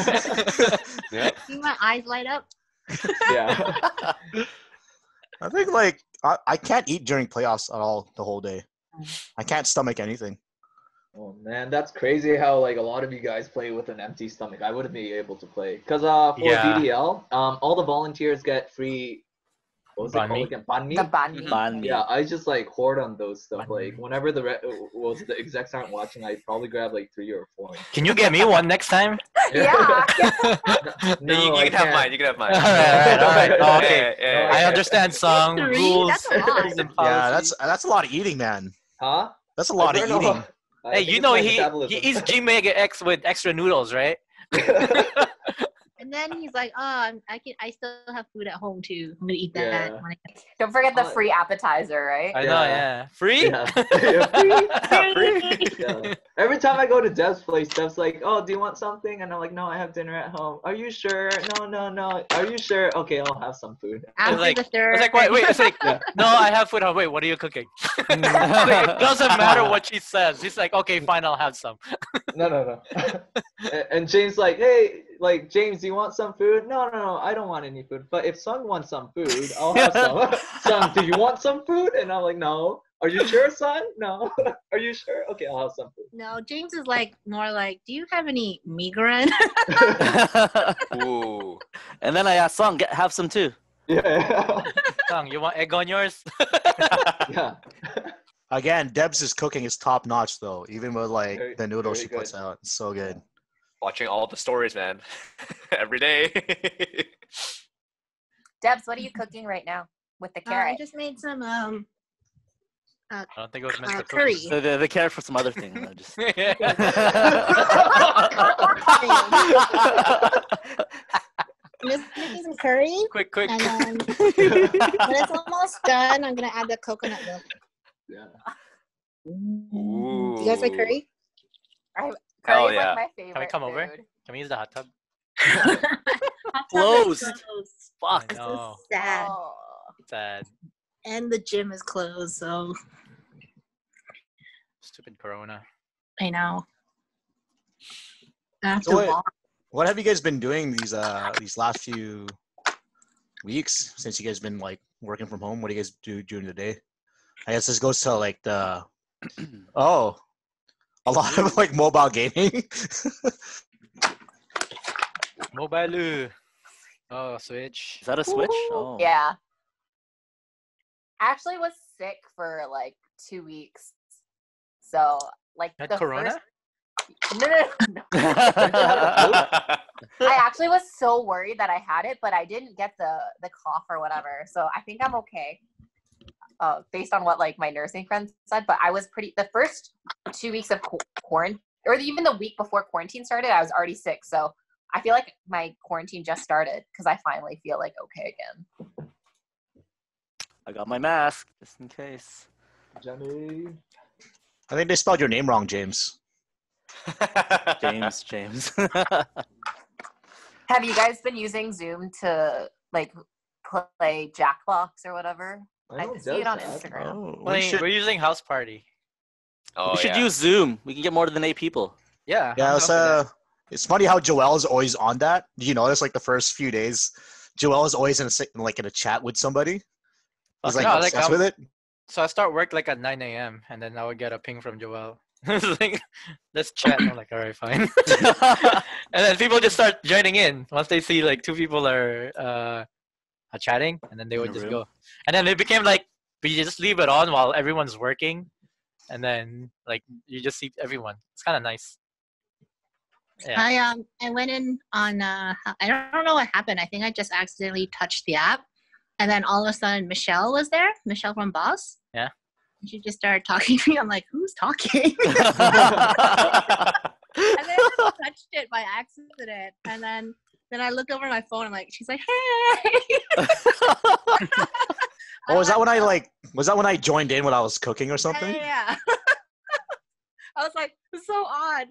Speaker 6: Yeah.
Speaker 2: See my eyes light up.
Speaker 1: Yeah.
Speaker 7: I think like I can't eat during playoffs at all the whole day. I can't stomach anything.
Speaker 1: Oh man, that's crazy how like a lot of you guys play with an empty stomach. I wouldn't be able to play because for VDL, all the volunteers get free. What was it called again? Banh mi?
Speaker 5: The banh mi.
Speaker 3: Banh mi.
Speaker 1: Yeah, I just like hoard on those stuff.
Speaker 4: Banh mi.
Speaker 1: Like whenever the execs aren't watching, I probably grab like 3 or 4.
Speaker 4: Can you get me one next time?
Speaker 5: Yeah.
Speaker 1: No,
Speaker 8: you
Speaker 1: I
Speaker 8: can have
Speaker 1: can't.
Speaker 8: mine. You can have mine.
Speaker 4: All right. Oh, okay.
Speaker 8: Yeah.
Speaker 4: I understand song
Speaker 2: Three?
Speaker 4: rules
Speaker 2: That's a lot.
Speaker 4: and
Speaker 7: Yeah,
Speaker 4: policies.
Speaker 7: that's a lot of eating, man.
Speaker 1: Huh?
Speaker 7: That's a
Speaker 1: I
Speaker 7: lot of
Speaker 1: burn a
Speaker 7: eating.
Speaker 1: lot. I
Speaker 4: Hey,
Speaker 1: think
Speaker 4: you
Speaker 1: it's
Speaker 4: know
Speaker 1: my
Speaker 4: he
Speaker 1: metabolism.
Speaker 4: eats G Mega X with extra noodles, right?
Speaker 2: And then he's like, "Oh, I still have food at home too. I'm gonna eat that."
Speaker 1: Yeah.
Speaker 2: when I
Speaker 5: Don't forget the free appetizer, right?
Speaker 4: I know, yeah. Free?
Speaker 1: Yeah. Yeah, free.
Speaker 4: Free?
Speaker 1: Yeah. Every time I go to Deb's place, Deb's like, "Oh, do you want something?" And I'm like, "No, I have dinner at home." "Are you sure?" No. "Are you sure?" "Okay, I'll have some food."
Speaker 2: After
Speaker 4: like-
Speaker 2: the third,
Speaker 4: It's like, wait, it's like,
Speaker 1: Yeah.
Speaker 4: no, I have food. Oh, wait, what are you cooking? Like, it doesn't matter what she says. He's like, okay, fine, I'll have some.
Speaker 1: No. And James like, "Hey, like James, do you want some food?" No, I don't want any food. But if Sung wants some food, I'll have some. Sung, do you want some food? And I'm like, "No." "Are you sure, son?" "No." "Are you sure?" "Okay, I'll have some food."
Speaker 2: no, James is like more like, "Do you have any migraine?"
Speaker 8: Ooh.
Speaker 3: And then I asked Song, have some too.
Speaker 1: Yeah.
Speaker 4: Song, you want egg on yours?
Speaker 1: Yeah.
Speaker 7: Again, Debs' cooking is top notch though. Even with like
Speaker 1: Very-
Speaker 7: the noodles
Speaker 1: very
Speaker 7: she puts
Speaker 1: good.
Speaker 7: out, it's so good.
Speaker 8: Watching all the stories, man. Every day.
Speaker 5: Debs, what are you cooking right now with the
Speaker 2: I
Speaker 5: carrot?
Speaker 2: just made some
Speaker 4: I don't think it was meant to cook.
Speaker 2: curry.
Speaker 3: So the carrot for some other thing. You know, just...
Speaker 2: I'm just making some curry,
Speaker 4: quick.
Speaker 2: and then when it's almost done, I'm gonna add the coconut milk.
Speaker 1: Yeah.
Speaker 8: Ooh.
Speaker 2: Do you guys like curry?
Speaker 5: Curry's
Speaker 8: Hell yeah.
Speaker 5: like my favorite
Speaker 4: Can we come over?
Speaker 5: food.
Speaker 4: Can we use the hot tub?
Speaker 3: Closed.
Speaker 4: I
Speaker 3: Fuck.
Speaker 4: know.
Speaker 2: Sad.
Speaker 5: Oh.
Speaker 4: Sad.
Speaker 2: And the gym is closed, so
Speaker 4: Stupid Corona.
Speaker 2: I know. I have
Speaker 7: So
Speaker 2: to
Speaker 7: what-
Speaker 2: walk.
Speaker 7: What have you guys been doing these last few weeks since you guys been like working from home? What do you guys do during the day? I guess this goes to like the a lot of like mobile gaming.
Speaker 4: Mobile. Oh, Switch.
Speaker 3: Is that a switch? Oh.
Speaker 5: Yeah. I actually was sick for like 2 weeks. So like
Speaker 4: Had
Speaker 5: the
Speaker 4: Corona?
Speaker 5: first No. I actually was so worried that I had it, but I didn't get the cough or whatever. So I think I'm okay. Based on what like my nursing friends said, but I was the first 2 weeks of quarantine, or even the week before quarantine started, I was already sick. So I feel like my quarantine just started because I finally feel like okay again.
Speaker 3: I got my mask just in case.
Speaker 1: Johnny.
Speaker 7: I think they spelled your name wrong, James.
Speaker 3: James.
Speaker 5: Have you guys been using Zoom to like play Jackbox or whatever? I
Speaker 1: don't
Speaker 5: see it on
Speaker 1: does that.
Speaker 5: Instagram.
Speaker 3: Oh,
Speaker 4: We're using House Party.
Speaker 8: Oh,
Speaker 3: we should
Speaker 8: yeah.
Speaker 3: use Zoom. We can get more than 8 people.
Speaker 4: Yeah.
Speaker 7: Yeah,
Speaker 4: I'm
Speaker 7: it's
Speaker 4: down for that.
Speaker 7: it's funny how Joel's always on that. Do you notice like the first few days, Joel is always in a chat with somebody. He's like
Speaker 4: No, like,
Speaker 7: obsessed with it.
Speaker 4: So I start work like at 9 a.m. and then I would get a ping from Joel. It's like, let's chat. I'm like, all right, fine. And then people just start joining in once they see like 2 people are chatting, and then they
Speaker 3: In
Speaker 4: would
Speaker 3: a
Speaker 4: just
Speaker 3: room.
Speaker 4: go. And then it became like, we just leave it on while everyone's working, and then like you just see everyone. It's kind of nice. Yeah.
Speaker 2: I went in on I don't know what happened. I think I just accidentally touched the app, and then all of a sudden Michelle was there. Michelle from Boss.
Speaker 4: Yeah.
Speaker 2: And she just started talking to me. I'm like, who's talking? And then I just touched it by accident, and then I looked over my phone. I'm like, she's like, hey.
Speaker 7: Oh, was that when I joined in when I was cooking or something?
Speaker 2: Yeah. I was like, it's so odd.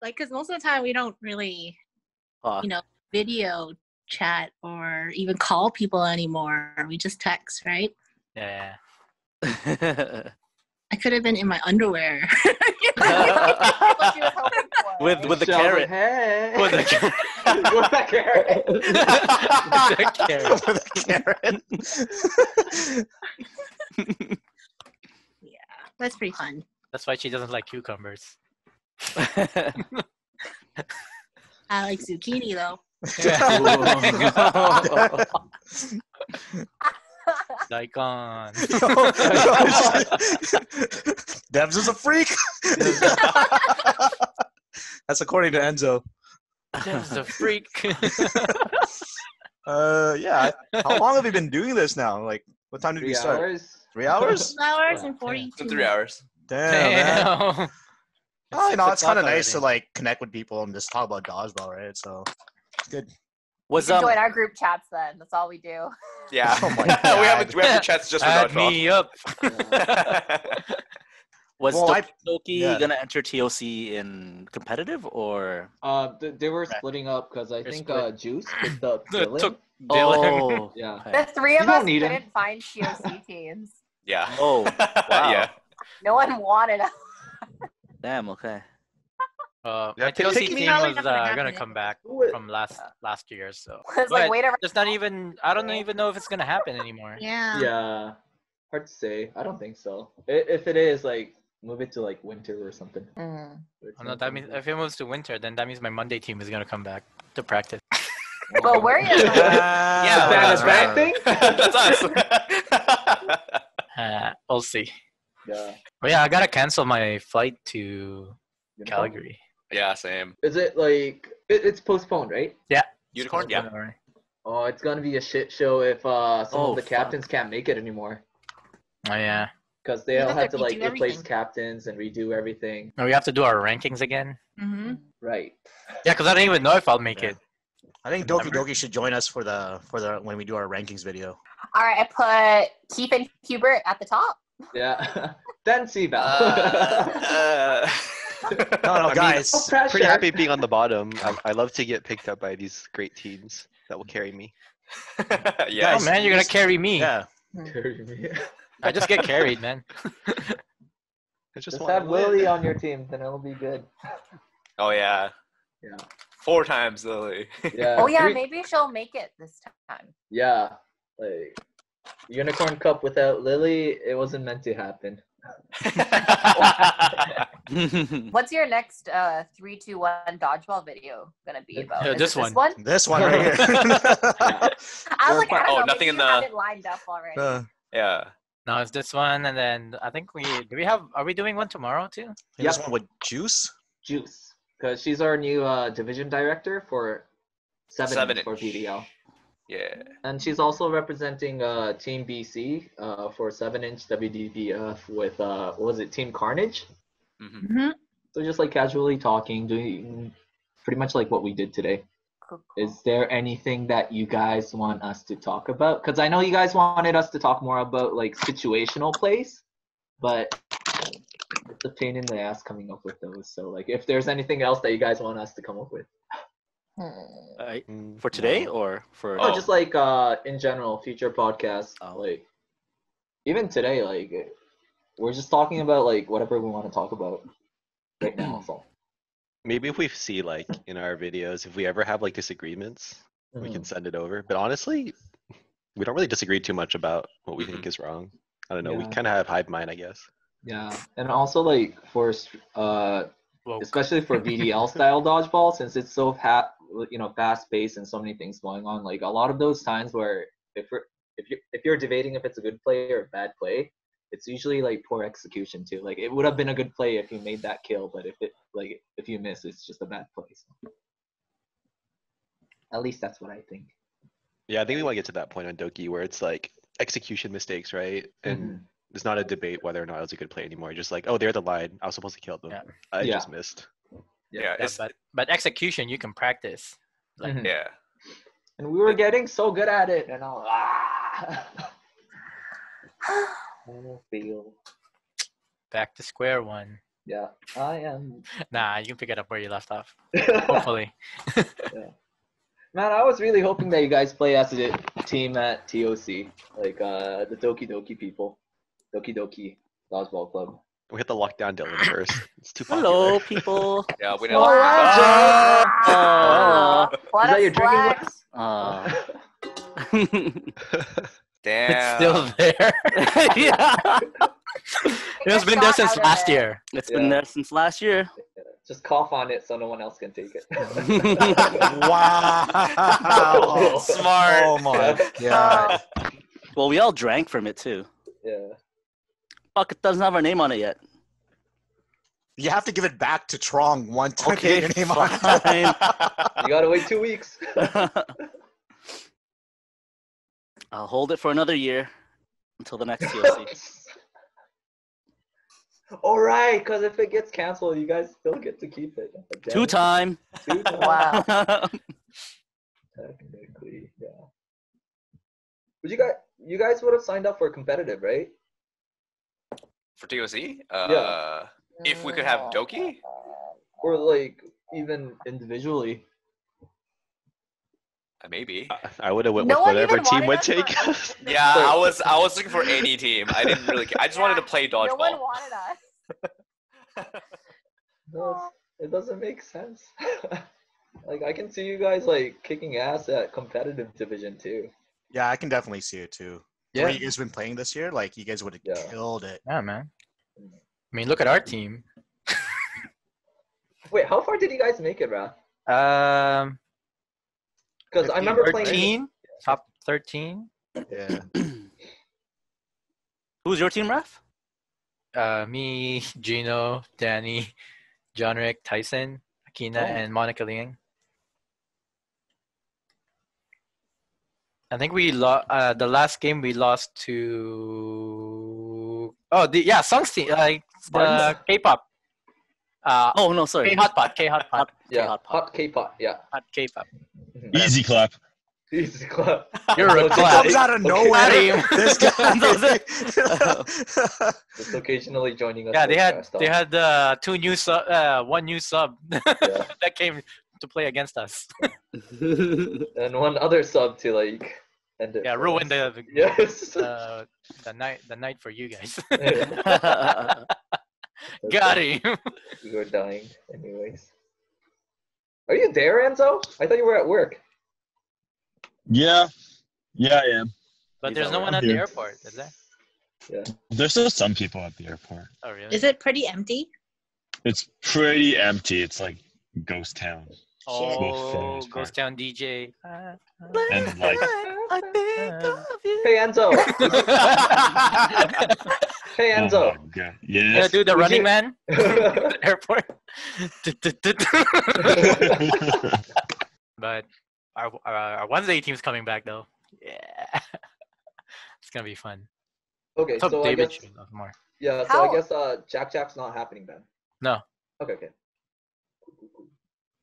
Speaker 2: Like, because most of the time we don't really, video chat or even call people anymore. We just text, right?
Speaker 4: Yeah.
Speaker 2: I could have been in my underwear.
Speaker 5: What you were hoping for, right?
Speaker 3: with the
Speaker 1: Shell's
Speaker 3: carrot.
Speaker 1: like, hey.
Speaker 3: With the carrot.
Speaker 1: With the carrot.
Speaker 7: With a carrot.
Speaker 2: Yeah, that's pretty fun.
Speaker 4: That's why she doesn't like cucumbers.
Speaker 2: I like zucchini though.
Speaker 4: Daikon.
Speaker 7: Debs is a freak. That's according to Enzo.
Speaker 4: Debs the freak.
Speaker 7: Yeah. How long have we been doing this now? Like, what time did we
Speaker 1: 3
Speaker 7: start?
Speaker 1: hours.
Speaker 7: 3 hours?
Speaker 2: 2 hours
Speaker 1: Yeah.
Speaker 2: and 42
Speaker 8: In 3
Speaker 2: minutes.
Speaker 8: hours.
Speaker 7: Damn, man.
Speaker 4: Damn.
Speaker 7: Oh, you know, it's kind of
Speaker 4: already.
Speaker 7: nice to like connect with people and just talk about dodgeball, right? So it's good.
Speaker 3: Was
Speaker 5: You join our group chats then. That's all we do.
Speaker 8: Yeah.
Speaker 7: Oh my
Speaker 8: we have
Speaker 7: God.
Speaker 8: the chats just for
Speaker 4: Add
Speaker 8: Dodgeball.
Speaker 4: me up.
Speaker 3: was
Speaker 7: Well,
Speaker 3: Doki
Speaker 7: yeah.
Speaker 3: gonna enter TOC in competitive or?
Speaker 1: They were splitting up because I
Speaker 4: They're
Speaker 1: think
Speaker 4: split.
Speaker 1: Juice picked up Dylan.
Speaker 4: Took Dylan.
Speaker 3: Oh,
Speaker 1: Yeah.
Speaker 3: okay.
Speaker 5: The three of
Speaker 1: You don't
Speaker 5: us
Speaker 1: need him.
Speaker 5: couldn't find TOC teams.
Speaker 8: Yeah.
Speaker 3: Oh, wow.
Speaker 8: Yeah.
Speaker 5: No one wanted us.
Speaker 3: Damn. Okay.
Speaker 8: Yeah,
Speaker 4: My TOC
Speaker 8: pick
Speaker 4: team
Speaker 8: me.
Speaker 2: Probably
Speaker 4: was
Speaker 2: not gonna
Speaker 4: gonna
Speaker 2: happen.
Speaker 4: come back from last year, so.
Speaker 5: It's like,
Speaker 4: But
Speaker 5: wait around.
Speaker 4: it's not even. I don't even know if it's gonna happen anymore.
Speaker 2: Yeah.
Speaker 1: Yeah. Hard to say. I don't think so. If it is, like, move it to like winter or something.
Speaker 5: Mm.
Speaker 4: Oh, no, that means if it moves to winter, then that means my Monday team is gonna come back to practice.
Speaker 5: But where are you?
Speaker 8: Yeah,
Speaker 1: That's
Speaker 8: that's
Speaker 1: right.
Speaker 8: right.
Speaker 1: Thing?
Speaker 8: That's us.
Speaker 4: We'll see.
Speaker 1: Yeah.
Speaker 4: But yeah, I gotta cancel my flight to Calgary.
Speaker 8: Yeah, same.
Speaker 1: Is it like it's postponed, right?
Speaker 8: Unicorn? Yeah.
Speaker 4: Alright.
Speaker 1: Oh, it's gonna be a shit show if some
Speaker 3: Oh,
Speaker 1: of the
Speaker 3: fuck.
Speaker 1: captains can't make it anymore.
Speaker 4: Oh yeah.
Speaker 1: Because they
Speaker 2: You
Speaker 1: all
Speaker 2: have to
Speaker 1: had to like
Speaker 2: redo
Speaker 1: replace
Speaker 2: everything.
Speaker 1: captains and redo everything.
Speaker 4: And we have to do our rankings again.
Speaker 2: Mm-hmm.
Speaker 1: Right.
Speaker 4: Yeah, because I don't even know if I'll make
Speaker 7: Yeah.
Speaker 4: it.
Speaker 7: I think Doki Doki should join us for the when we do our rankings video.
Speaker 5: All right, I put Keith and Hubert at the top.
Speaker 1: Yeah. Then Seaval.
Speaker 7: No,
Speaker 6: I mean,
Speaker 7: guys.
Speaker 1: no pressure.
Speaker 6: Pretty happy being on the bottom. I love to get picked up by these great teams that will carry me.
Speaker 8: Yeah.
Speaker 4: Oh man, you're gonna carry me.
Speaker 7: Yeah.
Speaker 1: Carry me.
Speaker 4: I just get carried, man.
Speaker 6: I
Speaker 1: Just
Speaker 6: wanna
Speaker 1: have
Speaker 6: win.
Speaker 1: Lily on your team, then it'll be good.
Speaker 8: Oh, yeah.
Speaker 1: Yeah.
Speaker 8: 4 times, Lily.
Speaker 1: Yeah.
Speaker 5: Oh yeah,
Speaker 1: 3
Speaker 5: maybe she'll make it this time.
Speaker 1: Yeah. Like Unicorn Cup without Lily, it wasn't meant to happen.
Speaker 5: What's your next 3, 2, 1 dodgeball video gonna be about?
Speaker 4: Yeah,
Speaker 5: Is
Speaker 4: this
Speaker 5: it
Speaker 4: one.
Speaker 7: This one right here.
Speaker 5: I was like, I don't
Speaker 8: Oh,
Speaker 5: know.
Speaker 8: nothing
Speaker 5: Maybe
Speaker 8: in
Speaker 5: you have
Speaker 8: the-
Speaker 5: it lined up already.
Speaker 8: Yeah.
Speaker 4: No, it's this one, and then I think are we doing one tomorrow too?
Speaker 7: This one with Juice.
Speaker 1: Juice. Because she's our new division director for 7
Speaker 8: 7
Speaker 1: for
Speaker 8: inch.
Speaker 1: VDL.
Speaker 8: Yeah.
Speaker 1: And she's also representing Team BC for 7-inch WDBF with, what was it, Team Carnage?
Speaker 8: Mm-hmm.
Speaker 2: Mm-hmm.
Speaker 1: So just like casually talking, doing pretty much like what we did today.
Speaker 5: Cool.
Speaker 1: Is there anything that you guys want us to talk about? Because I know you guys wanted us to talk more about like situational plays, but it's a pain in the ass coming up with those. So like if there's anything else that you guys want us to come up with.
Speaker 3: For today or for?
Speaker 1: No, just like in general, future podcasts.
Speaker 3: Oh.
Speaker 1: Like even today, like we're just talking about like whatever we want to talk about right now. So.
Speaker 6: Maybe if we see like in our videos, if we ever have like disagreements, we can send it over. But honestly, we don't really disagree too much about what we think is wrong. I don't know. We
Speaker 1: Yeah.
Speaker 6: kind of have hive mind, I guess.
Speaker 1: Yeah, and also like for
Speaker 4: Woke.
Speaker 1: especially for VDL style dodgeball, since it's so fast paced and so many things going on. Like a lot of those times where if you're debating if it's a good play or a bad play, it's usually like poor execution too. Like it would have been a good play if you made that kill, but if you miss, it's just a bad play. So. At least that's what I think.
Speaker 6: Yeah, I think we want to get to that point on Doki where it's like execution mistakes, right? And it's not a debate whether or not it was a good play anymore. Just like, oh, they're the line. I was supposed to kill them.
Speaker 4: Yeah.
Speaker 6: I
Speaker 1: Yeah.
Speaker 6: just missed.
Speaker 8: Yeah. It's,
Speaker 4: But execution you can practice. Like
Speaker 1: Mhm.
Speaker 8: yeah.
Speaker 1: And we were getting so good at it, and all. Feel.
Speaker 4: back to square one.
Speaker 1: Yeah, I am.
Speaker 4: Nah, you can pick it up where you left off. Hopefully.
Speaker 1: Man, I was really hoping that you guys play as a team at TOC, like the Doki Doki people, Doki Doki Dodgeball Club.
Speaker 6: We hit the lockdown Dylan first. It's too
Speaker 3: Hello,
Speaker 6: popular.
Speaker 3: people.
Speaker 8: Yeah. We
Speaker 1: Oh,
Speaker 8: know.
Speaker 1: wow,
Speaker 3: Oh,
Speaker 5: What
Speaker 1: Is that
Speaker 5: a
Speaker 1: your drinking
Speaker 5: flex.
Speaker 8: Damn.
Speaker 4: It's still there.
Speaker 3: yeah.
Speaker 4: It has been there since last year.
Speaker 3: It's been there since last year.
Speaker 1: Just cough on it so no one else can take it.
Speaker 7: Wow.
Speaker 8: Smart.
Speaker 7: Oh my god.
Speaker 3: Well, we all drank from it too.
Speaker 1: Yeah.
Speaker 3: Fuck, it doesn't have our name on it yet.
Speaker 7: You have to give it back to Trong one time.
Speaker 3: Okay,
Speaker 7: to get your name
Speaker 3: fine.
Speaker 1: You gotta wait 2 weeks.
Speaker 3: I'll hold it for another year until the next TOC.
Speaker 1: All right, because if it gets canceled, you guys still get to keep it. Damn.
Speaker 3: 2-time.
Speaker 1: 2-time.
Speaker 5: Wow.
Speaker 1: Technically, yeah. But you guys would have signed up for competitive, right?
Speaker 8: For TOC?
Speaker 1: Yeah.
Speaker 8: If we could have Doki?
Speaker 1: Or like even individually.
Speaker 8: Maybe.
Speaker 6: I would have went
Speaker 5: No
Speaker 6: with
Speaker 5: one
Speaker 6: whatever
Speaker 5: even
Speaker 6: team
Speaker 5: wanted
Speaker 6: would
Speaker 5: us
Speaker 6: take
Speaker 5: for
Speaker 6: us.
Speaker 8: Yeah, I was looking for any team. I didn't really care. I just wanted to play dodgeball.
Speaker 5: No one wanted us.
Speaker 1: It doesn't make sense. Like I can see you guys like kicking ass at competitive division too.
Speaker 7: Yeah, I can definitely see it too.
Speaker 4: Yeah.
Speaker 7: Where you guys been playing this year, like you guys would have killed it.
Speaker 4: Yeah, man. I mean, look at our team.
Speaker 1: Wait, how far did you guys make it, Raph? Because I
Speaker 4: 15,
Speaker 1: remember playing
Speaker 4: 13, top 13.
Speaker 7: Yeah.
Speaker 3: Who's your team, Raf?
Speaker 4: Me, Gino, Danny, John Rick, Tyson, Akina, and Monica Liang. I think we lost the last game. We lost to Sung's team, like the K-pop.
Speaker 3: Oh no, sorry.
Speaker 4: K-Hot Pot. K-Hot Pot.
Speaker 1: Yeah,
Speaker 3: Hot
Speaker 1: hot K-pop, yeah.
Speaker 4: Hot K-pop.
Speaker 9: Easy clap.
Speaker 1: Easy clap.
Speaker 4: You're a
Speaker 7: It
Speaker 4: clap.
Speaker 7: comes out of nowhere. This guy.
Speaker 1: Just occasionally joining us.
Speaker 4: Yeah,
Speaker 1: for
Speaker 4: they had one new sub that came to play against us.
Speaker 1: and one other sub to like end it.
Speaker 4: Yeah, ruin the night for you guys. Got him.
Speaker 1: We were dying anyways. Are you there, Enzo? I thought you were at work.
Speaker 9: Yeah, I am.
Speaker 4: But there's no one at the airport, is there?
Speaker 1: Yeah.
Speaker 9: There's still some people at the airport.
Speaker 4: Oh, really?
Speaker 2: Is it pretty empty?
Speaker 9: It's pretty empty. It's like ghost town.
Speaker 4: Oh, Ghost Town DJ.
Speaker 9: And like,
Speaker 3: I think of you.
Speaker 1: Hey, Enzo. Hey, Enzo.
Speaker 9: oh my God.
Speaker 4: Yeah,
Speaker 9: Yes.
Speaker 4: dude, the Running Man. The airport. But our Wednesday team's coming back though. Yeah, it's gonna be fun.
Speaker 1: Okay,
Speaker 4: What's up,
Speaker 1: so
Speaker 4: David?
Speaker 1: I guess
Speaker 4: More.
Speaker 1: yeah. So
Speaker 5: How-
Speaker 1: I guess Jack's not happening then.
Speaker 4: No.
Speaker 1: Okay.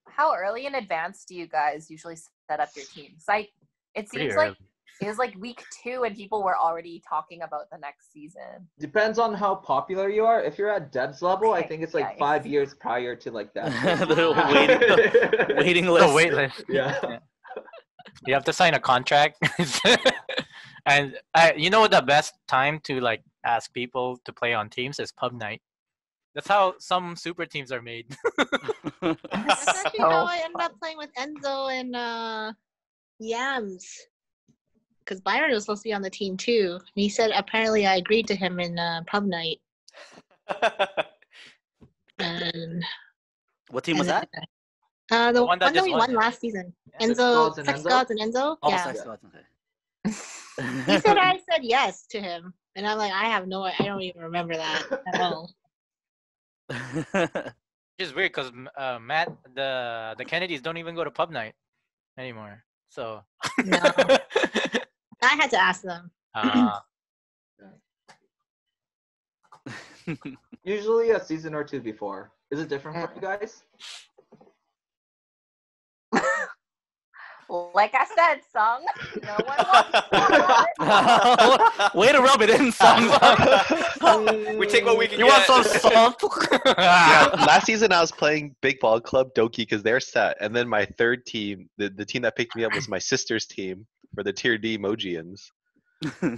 Speaker 5: How early in advance do you guys usually set up your teams? Like, it
Speaker 4: Pretty
Speaker 5: seems like
Speaker 4: early.
Speaker 5: it was like week 2 and people were already talking about the next season.
Speaker 1: Depends on how popular you are. If you're at Debs level, I
Speaker 5: Okay,
Speaker 1: think it's like
Speaker 5: nice.
Speaker 1: 5 years prior to like that.
Speaker 3: The waiting list.
Speaker 4: The wait list.
Speaker 1: Yeah.
Speaker 4: You have to sign a contract. And you know the best time to like ask people to play on teams is pub night. That's how some super teams are made.
Speaker 2: That's actually how I ended up playing with Enzo and Yams. Because Byron was supposed to be on the team too. And he said apparently I agreed to him in pub night. And
Speaker 3: What team was that?
Speaker 2: the
Speaker 4: one
Speaker 2: one
Speaker 4: that
Speaker 2: that
Speaker 4: just
Speaker 2: we
Speaker 4: won,
Speaker 2: won
Speaker 4: yeah.
Speaker 2: last season.
Speaker 1: Sex
Speaker 2: Enzo,
Speaker 1: Gods and
Speaker 2: Sex
Speaker 1: Enzo?
Speaker 2: Gods and Enzo.
Speaker 3: Oh,
Speaker 2: Yeah.
Speaker 3: Sex Gods, okay.
Speaker 2: He said I said yes to him. And I'm like, I don't even remember that at all.
Speaker 4: Which is weird because Matt, the Kennedys don't even go to pub night anymore. So
Speaker 2: No. I had to ask them.
Speaker 1: Usually a season or two before. Is it different for you guys?
Speaker 5: Like I said, Sung, no one wants
Speaker 3: Way to rub it in, son.
Speaker 8: We take what we can
Speaker 3: You
Speaker 8: get.
Speaker 3: want some salt?
Speaker 6: Yeah, last season I was playing Big Ball Club Doki because they're set, and then my third team, the team that picked me up was my sister's team for the Tier D Emojians.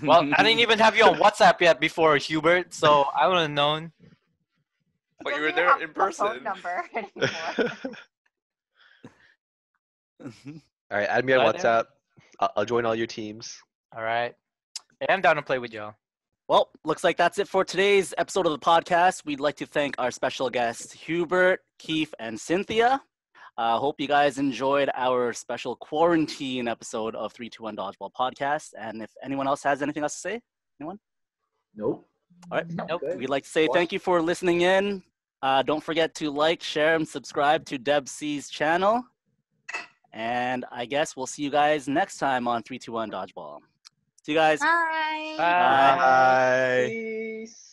Speaker 4: Well, I didn't even have you on WhatsApp yet before Hubert, so I would have known.
Speaker 8: But you
Speaker 5: Doesn't
Speaker 8: were
Speaker 5: even
Speaker 8: there
Speaker 5: have
Speaker 8: in
Speaker 5: the phone
Speaker 8: person.
Speaker 5: number anymore.
Speaker 6: All right, add me on
Speaker 4: Right there.
Speaker 6: WhatsApp. I'll join all your teams.
Speaker 4: All right. Hey, I'm down to play with y'all.
Speaker 3: Well, looks like that's it for today's episode of the podcast. We'd like to thank our special guests, Hubert, Keith, and Cynthia. Hope you guys enjoyed our special quarantine episode of 321 Dodgeball podcast. And if anyone else has anything else to say, anyone?
Speaker 1: Nope.
Speaker 3: All right.
Speaker 4: Nope.
Speaker 1: Okay.
Speaker 3: We'd like to say thank you for listening in. Don't forget to like, share, and subscribe to Debs C's channel. And I guess we'll see you guys next time on 321 Dodgeball. See you guys.
Speaker 2: Bye.
Speaker 3: Bye.
Speaker 7: Bye.
Speaker 1: Peace.